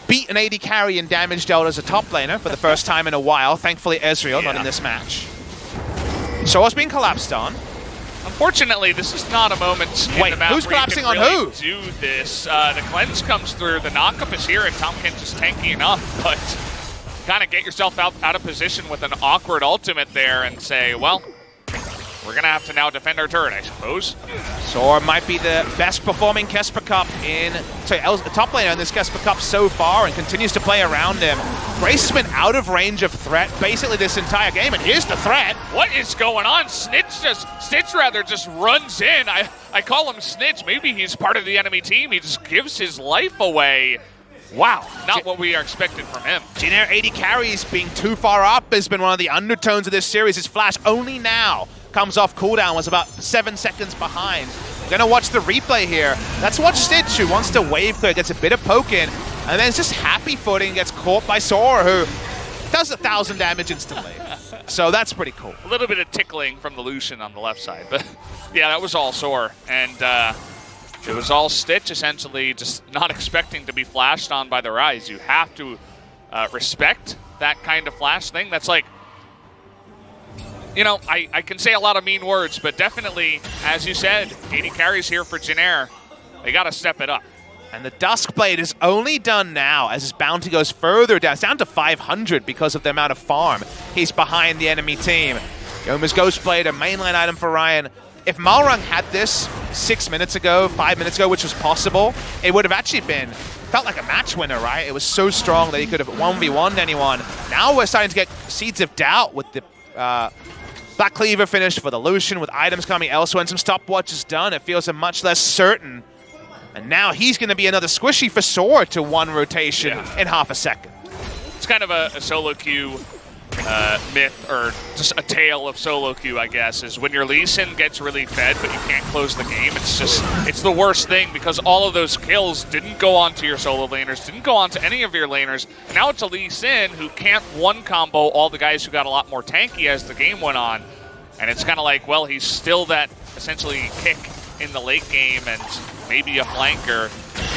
beat an AD carry in damage dealt as a top laner for the first time in a while. Thankfully, Ezreal not in this match. Sora's being collapsed on. Unfortunately, this is not a moment in Wait, the map who's where you collapsing can on really who? do this. The cleanse comes through, the knockup is here, and Tom Kent is tanky enough, but kind of get yourself out of position with an awkward ultimate there and say, well, we're going to have to now defend our turret, I suppose. Sora might be the best performing KeSPA Cup top laner in this KeSPA Cup so far and continues to play around him. Grace has been out of range of threat basically this entire game, and here's the threat. What is going on? Snitch just runs in. I call him Snitch. Maybe he's part of the enemy team. He just gives his life away. Wow, not what we are expecting from him. Jinair AD carries being too far up has been one of the undertones of this series. His flash only now comes off cooldown, was about 7 seconds behind. Gonna watch the replay here. Let's watch Stitch, who wants to wave clear, gets a bit of poke in, and then it's just happy footing, gets caught by Sora, who does 1,000 damage instantly. So that's pretty cool. A little bit of tickling from the Lucian on the left side, but yeah, that was all Sora. And it was all Stitch, essentially, just not expecting to be flashed on by the Rise. You have to respect that kind of flash thing. That's like, you know, I can say a lot of mean words, but definitely, as you said, 80 carries here for Jinair. They got to step it up. And the Duskblade is only done now as his bounty goes further down. It's down to 500 because of the amount of farm he's behind the enemy team. Yoma's Ghostblade, a mainline item for Ryan. If Malrung had this 6 minutes ago, 5 minutes ago, which was possible, it would have actually felt like a match winner, right? It was so strong that he could have 1v1'd anyone. Now we're starting to get seeds of doubt with the Black Cleaver finish for the Lucian, with items coming elsewhere and some stopwatches done. It feels a much less certain. And now he's going to be another squishy for Sora to one rotation in half a second. It's kind of a solo queue myth, or just a tale of solo queue, I guess, is when your Lee Sin gets really fed but you can't close the game, it's the worst thing, because all of those kills didn't go on to your solo laners, didn't go on to any of your laners. Now it's a Lee Sin who can't one combo all the guys who got a lot more tanky as the game went on. And it's kind of like, well, he's still that essentially kick in the late game and maybe a flanker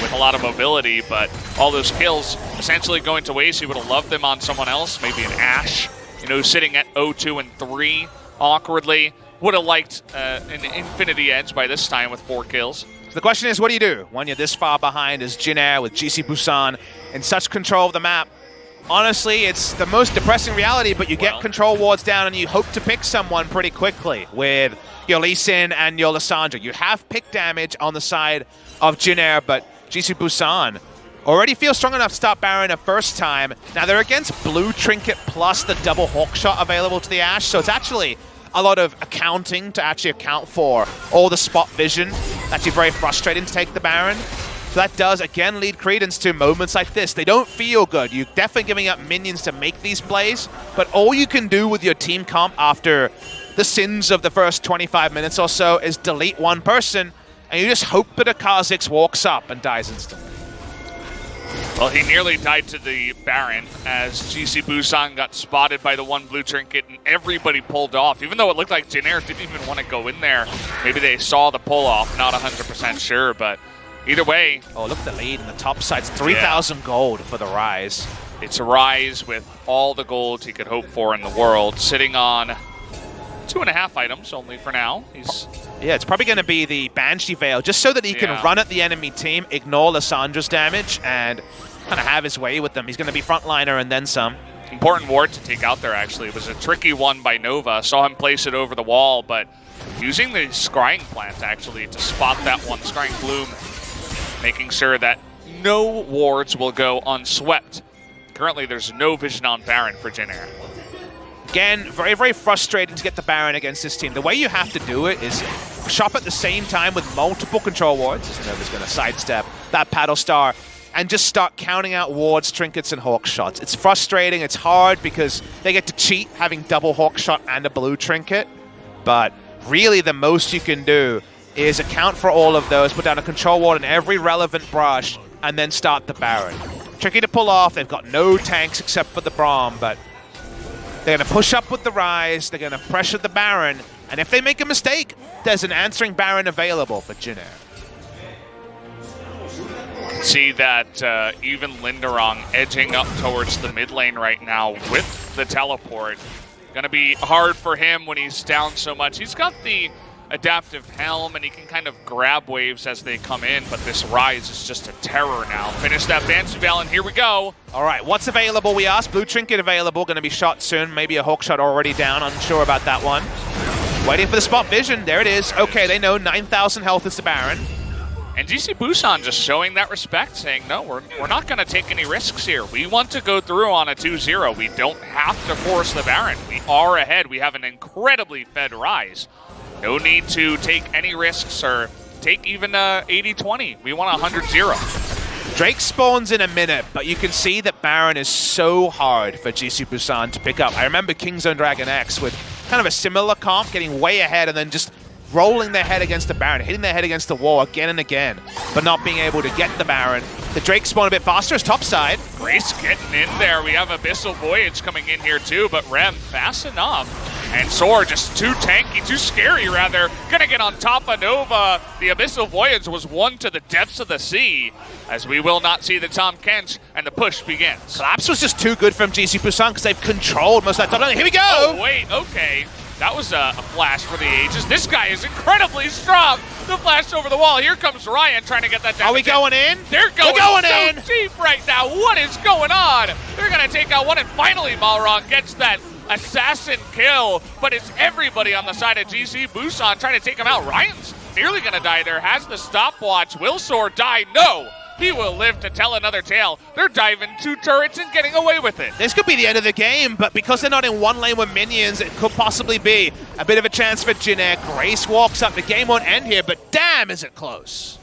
with a lot of mobility, but all those kills essentially going to waste. He would have loved them on someone else, maybe an Ashe, you know, sitting at 0-2 and 3 awkwardly. Would have liked an Infinity Edge by this time with 4 kills. The question is, what do you do when you're this far behind as Jinair with GC Busan in such control of the map? Honestly, it's the most depressing reality, but you get control wards down and you hope to pick someone pretty quickly with your Lee Sin and your Lissandra. You have pick damage on the side of Jinair, but GC Busan already feels strong enough to start Baron a first time. Now they're against Blue Trinket plus the double Hawk Shot available to the Ashe, so it's actually a lot of accounting to actually account for all the spot vision. Actually very frustrating to take the Baron. So that does, again, lead credence to moments like this. They don't feel good. You're definitely giving up minions to make these plays, but all you can do with your team comp after the sins of the first 25 minutes or so is delete one person, and you just hope that a Kha'Zix walks up and dies instantly. Well, he nearly died to the Baron as GC Busan got spotted by the one Blue Trinket and everybody pulled off. Even though it looked like Jinair didn't even want to go in there. Maybe they saw the pull off, not 100% sure, but either way. Oh, look at the lead in the top side. It's 3,000 gold for the Rise. It's a Rise with all the gold he could hope for in the world, sitting on 2.5 items only for now. Yeah, it's probably going to be the Banshee Veil, just so that he can run at the enemy team, ignore Lissandra's damage, and kind of have his way with them. He's going to be frontliner and then some. Important ward to take out there, actually. It was a tricky one by Nova. Saw him place it over the wall, but using the scrying plant, actually, to spot that one scrying bloom, making sure that no wards will go unswept. Currently, there's no vision on Baron for Jin Air. Again, very, very frustrating to get the Baron against this team. The way you have to do it is shop at the same time with multiple control wards. As Nova's going to sidestep that paddle star and just start counting out wards, trinkets, and hawk shots. It's frustrating, it's hard because they get to cheat having double hawk shot and a blue trinket. But really the most you can do is account for all of those, put down a control ward in every relevant brush, and then start the Baron. Tricky to pull off. They've got no tanks except for the Braum, but they're going to push up with the Rise, they're going to pressure the Baron, and if they make a mistake, there's an answering Baron available for Jin Air. See that even Linderong edging up towards the mid lane right now with the teleport. Going to be hard for him when he's down so much. He's got the adaptive helm, and he can kind of grab waves as they come in, but this Rise is just a terror now. Finish that Banshee Bell, and here we go. All right, what's available, we asked? Blue Trinket available, going to be shot soon. Maybe a Hawk Shot already down, unsure about that one. Waiting for the spot vision, there it is. Okay, they know 9,000 health is the Baron. And GC Busan just showing that respect, saying, no, we're not going to take any risks here. We want to go through on a 2-0. We don't have to force the Baron. We are ahead. We have an incredibly fed Rise. No need to take any risks or take even 80-20. We want a 100-0. Drake spawns in a minute, but you can see that Baron is so hard for GC Busan to pick up. I remember Kingzone Dragon X with kind of a similar comp, getting way ahead and then just rolling their head against the Baron, hitting their head against the wall again and again, but not being able to get the Baron. The Drake spawn a bit faster as topside. Grace getting in there. We have Abyssal Voyage coming in here too, but Rem fast enough. And Soar just too tanky, too scary rather. Gonna get on top of Nova. The Abyssal Voyage was one to the depths of the sea, as we will not see the Tahm Kench, and the push begins. Collapse was just too good from GC Busan because they've controlled most of that top lane. Here we go! Oh, wait, okay. That was a flash for the ages. This guy is incredibly strong. The flash over the wall. Here comes Ryan trying to get that down. Are we going in? They're going in deep right now. What is going on? They're going to take out one, and finally Malrong gets that assassin kill, but it's everybody on the side of GC Busan trying to take him out. Ryan's nearly going to die there. Has the stopwatch. Will Soar die? No. He will live to tell another tale. They're diving 2 turrets and getting away with it. This could be the end of the game, but because they're not in one lane with minions, it could possibly be a bit of a chance for Jin Air. Grace walks up. The game won't end here, but damn, is it close.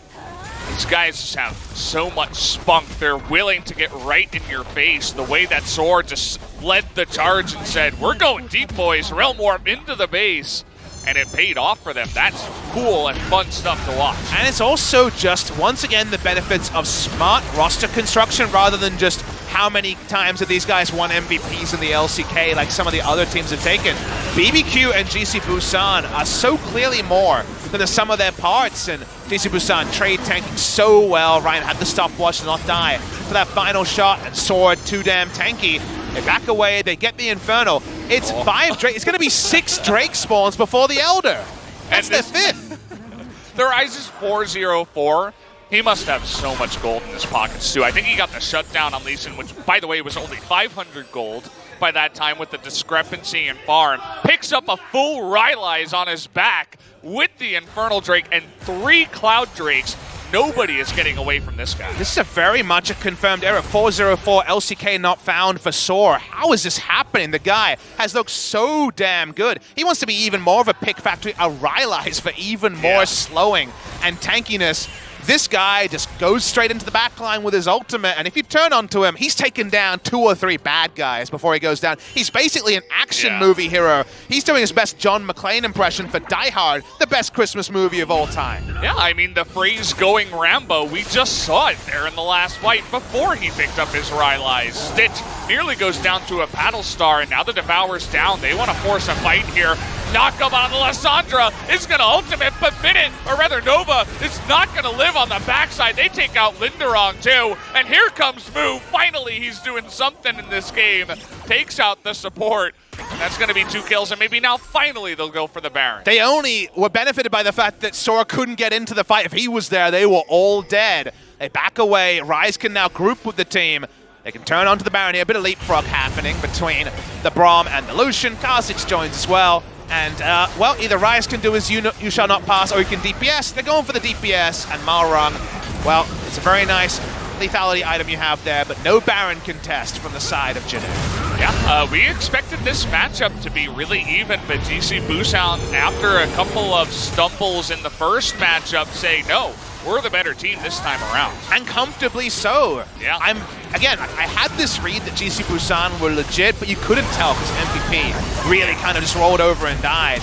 These guys just have so much spunk. They're willing to get right in your face. The way that Soar just led the charge and said, we're going deep, boys. Realm Warp into the base. And it paid off for them. That's cool and fun stuff to watch. And it's also just, once again, the benefits of smart roster construction rather than just how many times have these guys won MVPs in the LCK like some of the other teams have taken. BBQ and GC Busan are so clearly more than the sum of their parts, and GC Busan trade tanking so well. Ryan had the stopwatch to not die for that final shot, and Sword too damn tanky. They back away, they get the Infernal. It's 5 Drake. It's going to be 6 Drake spawns before the Elder. That's their 5th. The Rise is 4-0-4. He must have so much gold in his pockets too. I think he got the shutdown on Lee Sin, which, by the way, was only 500 gold by that time with the discrepancy in farm. Picks up a full Rylai's on his back with the Infernal Drake and 3 Cloud Drakes. Nobody is getting away from this guy. This is very much a confirmed error. 4-0-4, LCK not found for Soar. How is this happening? The guy has looked so damn good. He wants to be even more of a pick factory, a Rylai's for even more slowing and tankiness. This guy just goes straight into the backline with his ultimate, and if you turn onto him, he's taken down 2 or 3 bad guys before he goes down. He's basically an action movie hero. He's doing his best John McClane impression for Die Hard, the best Christmas movie of all time. Yeah, I mean, the phrase going Rambo, we just saw it there in the last fight before he picked up his Rylai's. Stitch nearly goes down to a Battle Star, and now the Devour's down. They want to force a fight here. Knock him on Lysandra is going to ultimate, but Minute, or rather Nova, is not going to live on the backside. They take out Linderong too, and here comes Moo. Finally, he's doing something in this game. Takes out the support, and that's going to be 2 kills, and maybe now finally they'll go for the Baron. They only were benefited by the fact that Sora couldn't get into the fight. If he was there, they were all dead. They back away. Rise can now group with the team. They can turn onto the Baron here. A bit of leapfrog happening between the Braum and the Lucian. Karsic joins as well. And, well, either Ryze can do his you shall not pass, or he can DPS. They're going for the DPS, and Malrung, well, it's a very nice lethality item you have there, but no Baron contest from the side of Jin. Yeah, we expected this matchup to be really even, but GC Busan, after a couple of stumbles in the first matchup, say, no, we're the better team this time around. And comfortably so. Yeah. I had this read that GC Busan were legit, but you couldn't tell because MVP really kind of just rolled over and died.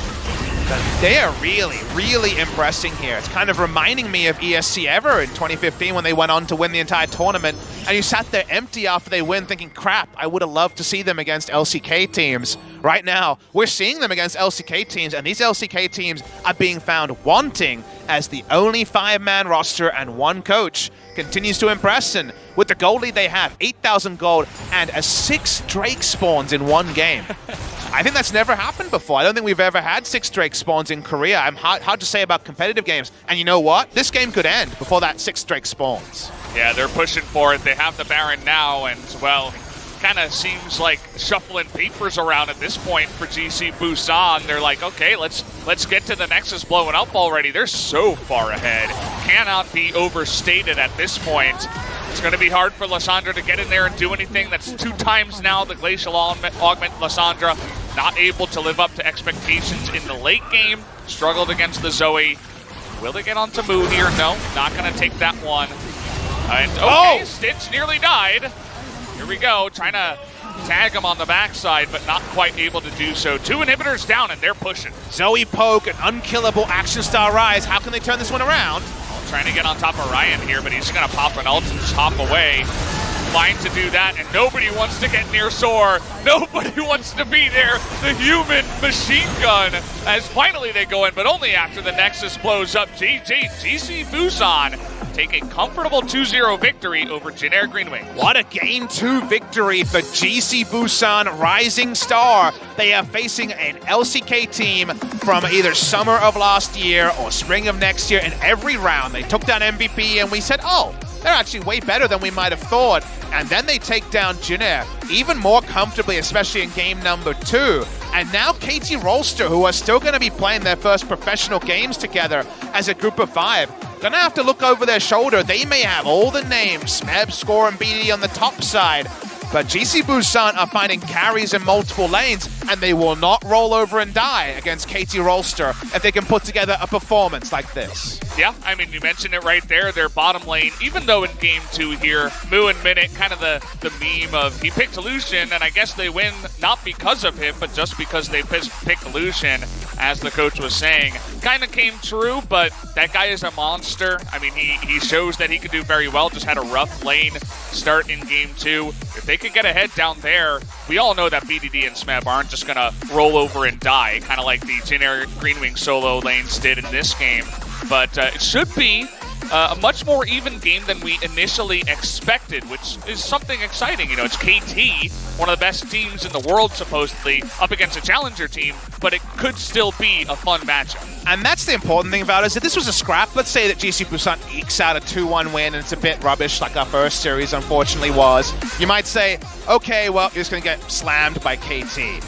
But they are really, really impressing here. It's kind of reminding me of ESC Ever in 2015 when they went on to win the entire tournament, and you sat there empty after they win thinking, crap, I would have loved to see them against LCK teams. Right now, we're seeing them against LCK teams, and these LCK teams are being found wanting as the only 5-man roster and 1 coach continues to impress. And with the gold lead they have, 8,000 gold and 6 Drake spawns in 1 game. I think that's never happened before. I don't think we've ever had 6 Drake spawns in Korea. I'm hard to say about competitive games. And you know what? This game could end before that 6 Drake spawns. Yeah, they're pushing for it. They have the Baron now, and, well, kind of seems like shuffling papers around at this point for GC Busan. They're like, okay, let's get to the Nexus blowing up already. They're so far ahead. Cannot be overstated at this point. It's going to be hard for Lysandra to get in there and do anything. That's 2 times now the Glacial Augment Lysandra. Not able to live up to expectations in the late game. Struggled against the Zoe. Will they get onto Moo here? No, not going to take that one. And okay, Stitch nearly died. Here we go, trying to tag him on the backside, but not quite able to do so. 2 inhibitors down, and they're pushing. Zoe poke, an unkillable action star Ryze. How can they turn this one around? Trying to get on top of Ryan here, but he's going to pop an ult and just hop away. Fine to do that, and nobody wants to get near Soar. Nobody wants to be there. The human machine gun, as finally they go in, but only after the Nexus blows up. GC Busan take a comfortable 2-0 victory over Jin-Air Greenwings. What a Game 2 victory for GC Busan Rising Star. They are facing an LCK team from either summer of last year or spring of next year. In every round, they took down MVP, and we said, oh, they're actually way better than we might have thought. And then they take down Jin-Air even more comfortably, especially in game number 2. And now KT Rolster, who are still going to be playing their first professional games together as a group of 5, gonna have to look over their shoulder. They may have all the names, Smeb, Score, and BD on the top side, but GC Busan are finding carries in multiple lanes, and they will not roll over and die against KT Rolster if they can put together a performance like this. Yeah, I mean, you mentioned it right there, their bottom lane, even though in game 2 here, Moo and Minute, kind of the meme of he picked Lucian, and I guess they win not because of him, but just because they picked Lucian, as the coach was saying. Kind of came true, but that guy is a monster. I mean, he shows that he can do very well, just had a rough lane start in game 2. If they could get ahead down there, we all know that BDD and Smeb aren't just going to roll over and die, kind of like the Jin-Air Greenwing solo lanes did in this game. But it should be a much more even game than we initially expected, which is something exciting. You know, it's KT, one of the best teams in the world, supposedly, up against a challenger team, but it could still be a fun matchup. And that's the important thing about it, is that this was a scrap. Let's say that GC Busan ekes out a 2-1 win, and it's a bit rubbish, like our first series unfortunately was. You might say, okay, well, you're just going to get slammed by KT.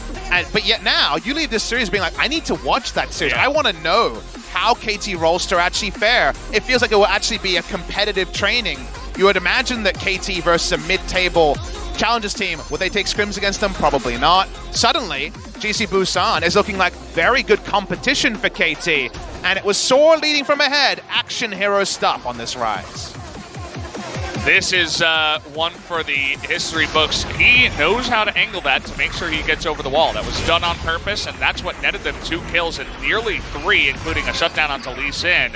But yet now, you leave this series being like, I need to watch that series. Yeah. I want to know how KT Rolster actually fare. It feels like it will actually be a competitive training. You would imagine that KT versus a mid-table Challengers team, would they take scrims against them? Probably not. Suddenly, GC Busan is looking like very good competition for KT, and it was Soar leading from ahead. Action hero stuff on this Rise. This is one for the history books. He knows how to angle that to make sure he gets over the wall. That was done on purpose, and that's what netted them 2 kills and nearly 3, including a shutdown onto Lee Sin.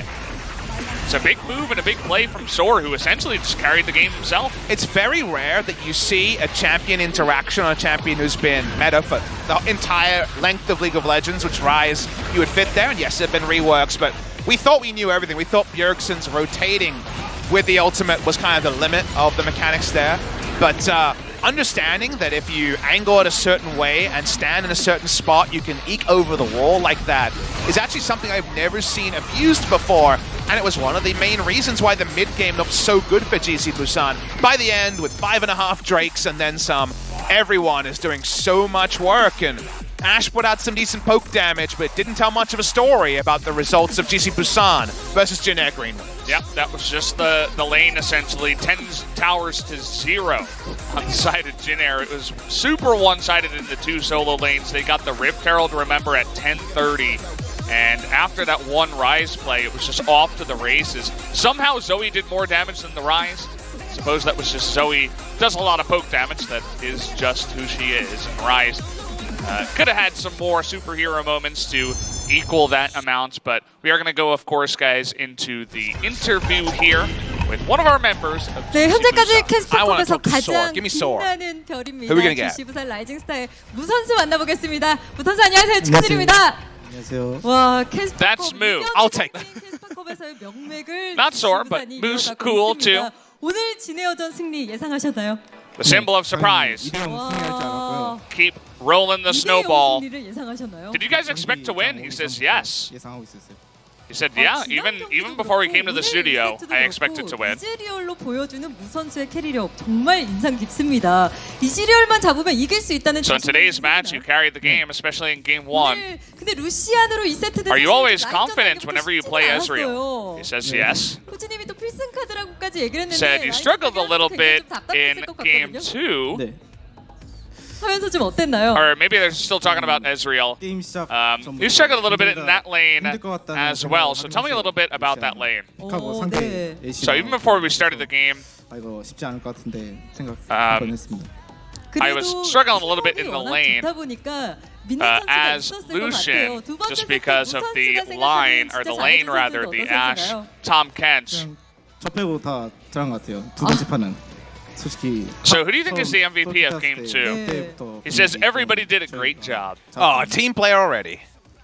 It's a big move and a big play from Soar, who essentially just carried the game himself. It's very rare that you see a champion interaction on a champion who's been meta for the entire length of League of Legends, which Rise, you would fit there. And yes, there have been reworks, but we thought we knew everything. We thought Bjergsen's rotating with the ultimate was kind of the limit of the mechanics there. But understanding that if you angle it a certain way and stand in a certain spot, you can eke over the wall like that is actually something I've never seen abused before. and it was one of the main reasons why the mid game looked so good for GC Busan. By the end, with 5.5 Drakes and then some, everyone is doing so much work, and Ash put out some decent poke damage, but didn't tell much of a story about the results of GC Busan versus Jin Air Greenwings. Yep, that was just the lane, essentially. 10 towers to 0 on the side of Jin Air. It was super one-sided in the 2 solo lanes. They got the Rift Herald, remember, at 10:30. And after that one Ryze play, it was just off to the races. Somehow Zoe did more damage than the Ryze. I suppose that was just Zoe does a lot of poke damage. That is just who she is. And Ryze could have had some more superhero moments to equal that amount, but we are going to go, of course, guys, into the interview here with one of our members of 네, 현재까지 I wanna 캐스파컵에서 talk to Soar. 가장 Give me Soar. 빛나는 별입니다. Who we gonna get? GC 부산 라이징 스타의 무 선수 만나보겠습니다. 무 선수 안녕하세요. 축하드립니다. 안녕하세요. 와, 캐스파컵 That's Moo. I'll take that. 캐스파컵에서의 명맥을 Not Soar, GC but 부산이 Moo's 이어가고 cool, 있습니다. too. 오늘 진에어전 승리 예상하셨나요? The symbol of surprise. 2대0 승리할 줄 알았고요. Keep rolling the snowball. 승리를 예상하셨나요? Did you guys expect to win? He says yes. 예상하고 있었어요. He said, yeah, even before we came to the studio, I expected to win. 이즈리얼로 보여주는 무 선수의 캐리력 정말 인상 깊습니다. 이즈리얼만 잡으면 이길 수 있다는 So in today's match, you carried the game, especially in game 1. 근데 루시안으로 2세트 Are you always confident whenever you play Ezreal? He says yes. 코치님이 또 필승 카드라고까지 얘기를 했는데 Said you struggled a little bit in 답답했을 것 game 같거든요. 2. 네. 하면서 좀 어땠나요? Or maybe they're still talking about Ezreal. 게임 시작 You struggled a little bit in that lane as well. So tell me a little bit about that lane. 하고 오, 상대 네. So even before we started the game, 아 이거 쉽지 않을 것 같은데 생각을 했습니다. I was struggling a little bit in the lane as Lucian, just because of the line, or the lane rather, the Ashe, Tom Kench. 그냥 저 빼고 다 잘한 것 같아요. 두 번째 판은 솔직히. So who do you think is the MVP of game 2? He says everybody did a great job. Oh, team player already.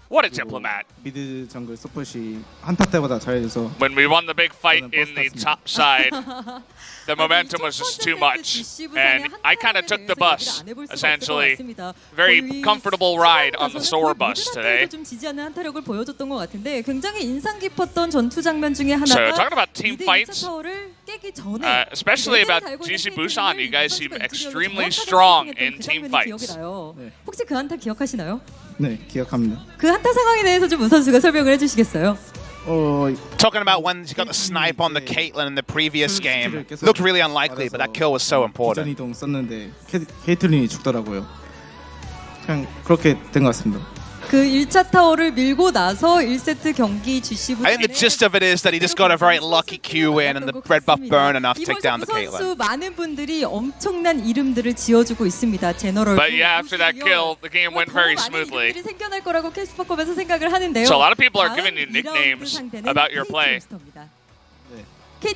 What a diplomat. 미드 정글 서폿이 한타 때보다 잘해줘서 When we won the big fight in the top side, the momentum was just too much. And I kind of took the bus, essentially. Very comfortable ride on the Soar bus today. 좀 지지하는 한타력을 보여줬던 것 같은데 굉장히 인상 깊었던 전투 장면 중에 So 하나가 talking about team 미드 fights, 2차 타워를 깨기 전에 especially about GC Busan, you guys seem extremely strong in team fights. 네. 혹시 그 한타 기억하시나요? 네 기억합니다. 그 한타 상황에 대해서 좀 우 선수가 설명을 해주시겠어요? Talking about when she got the snipe on the Caitlyn in the previous game. Looked really unlikely, but that kill was so important. 기전 이동 썼는데 케이틀린이 죽더라고요. 그냥 그렇게 된 것 같습니다. 그 1차 타워를 밀고 나서 1세트 경기 GC 부산의 I think the gist of it is that he just got a very lucky Q in and the red buff burn enough to take down the 선수 Caitlyn. 많은 분들이 엄청난 이름들을 지어주고 있습니다. 제너럴. But yeah, after that kill, the game went very smoothly. 이름들이 생겨날 거라고 캐스파컵에서 생각을 하는데요. So a lot of people are giving you nicknames about your play.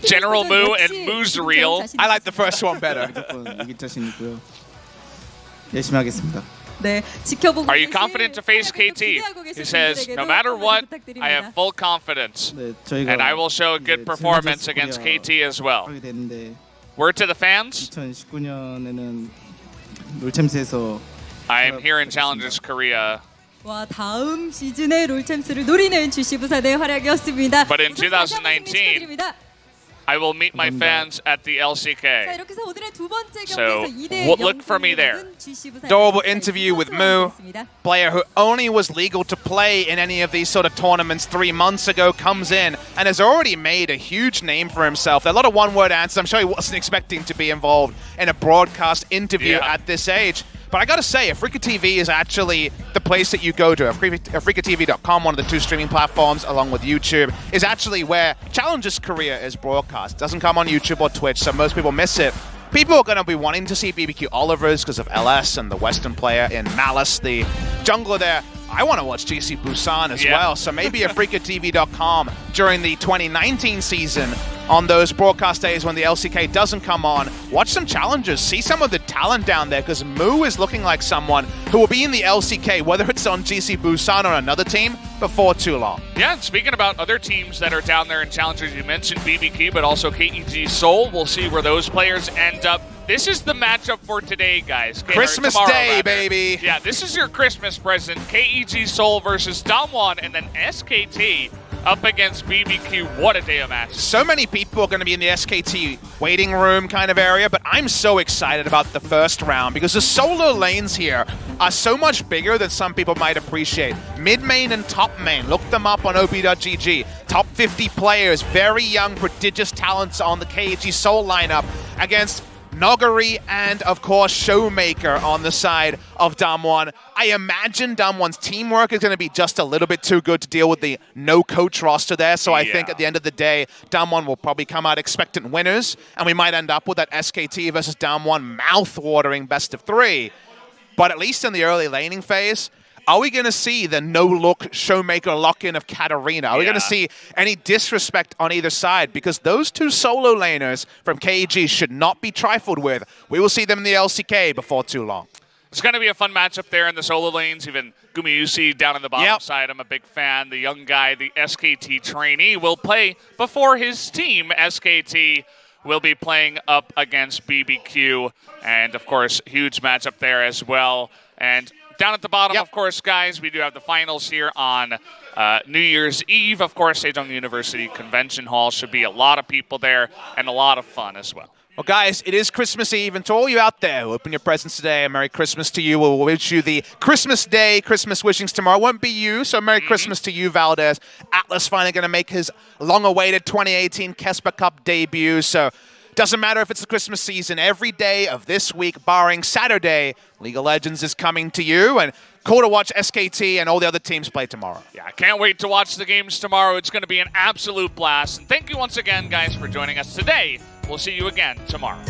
General Moo and Moozreal. I like the first one better. 무조건 이길 자신 있고요. 열심히 하겠습니다. 네, 지켜보고 Are you confident to face KT? He says, no matter what, I have full confidence. 네, 저희가 And I will show a good performance against KT as well. 하게 됐는데 Word to the fans, 2019년에는 롤챔스에서 I am here in Challengers Korea. 와, 다음 시즌의 롤챔스를 노리는 GC 부산의 활약이었습니다. But in 우선 다시 한번 2019, 축하드립니다. I will meet my fans at the 자, LCK. 이렇게 해서 오늘의 두 번째 So, 경기에서 2대 look for me there. Adorable interview with Moo, player who only was legal to play in any of these sort of tournaments 3 months ago, comes in and has already made a huge name for himself. There are a lot of one-word answers. I'm sure he wasn't expecting to be involved in a broadcast interview at this age. But I gotta say, Africa TV is actually the place that you go to. AfricaTV.com, one of the 2 streaming platforms, along with YouTube, is actually where Challenger's career is broadcast. It doesn't come on YouTube or Twitch, so most people miss it. People are going to be wanting to see BBQ Olivers because of LS and the Western player in Malice, the jungler there. I want to watch GC Busan as well, so maybe AfricaTV.com during the 2019 season on those broadcast days when the LCK doesn't come on, watch some challengers, see some of the talent down there, because Moo is looking like someone who will be in the LCK, whether it's on GC Busan or another team, before too long. Yeah, and speaking about other teams that are down there in Challengers, you mentioned BBQ, but also KEG Seoul. We'll see where those players end up. This is the matchup for today, guys. Christmas Tomorrow, Day, rather. baby. Yeah, this is your Christmas present. KEG Seoul versus Damwon, and then SKT up against BBQ. What a day of matches. So many people are going to be in the SKT waiting room kind of area, but I'm so excited about the first round because the solo lanes here are so much bigger than some people might appreciate. Mid main and top main, look them up on op.gg. Top 50 players, very young, prodigious talents on the KG Seoul lineup against Nogari and, of course, Showmaker on the side of Damwon. I imagine Damwon's teamwork is going to be just a little bit too good to deal with the no-coach roster there, so I think at the end of the day, Damwon will probably come out expectant winners, and we might end up with that SKT versus Damwon mouth-watering best of 3. But at least in the early laning phase, are we going to see the no-look Showmaker lock-in of Katarina? Are we going to see any disrespect on either side? Because those two solo laners from KEG should not be trifled with. We will see them in the LCK before too long. It's going to be a fun matchup there in the solo lanes. Even Gumiusi down on the bottom side, I'm a big fan. The young guy, the SKT trainee, will play before his team. SKT will be playing up against BBQ. And, of course, huge matchup there as well. And down at the bottom, of course, guys, we do have the finals here on New Year's Eve. Of course, Sejong University Convention Hall. Should be a lot of people there and a lot of fun as well. Well, guys, it is Christmas Eve, and to all you out there who open your presents today, a Merry Christmas to you. We'll wish you the Christmas Day, Christmas wishings tomorrow. Won't be you, so Merry Christmas to you, Valdez. Atlas finally going to make his long-awaited 2018 KeSPA Cup debut, so doesn't matter if it's the Christmas season. Every day of this week, barring Saturday, League of Legends is coming to you, and cool to watch SKT and all the other teams play tomorrow. Yeah, I can't wait to watch the games tomorrow. It's going to be an absolute blast. And thank you once again, guys, for joining us today. We'll see you again tomorrow.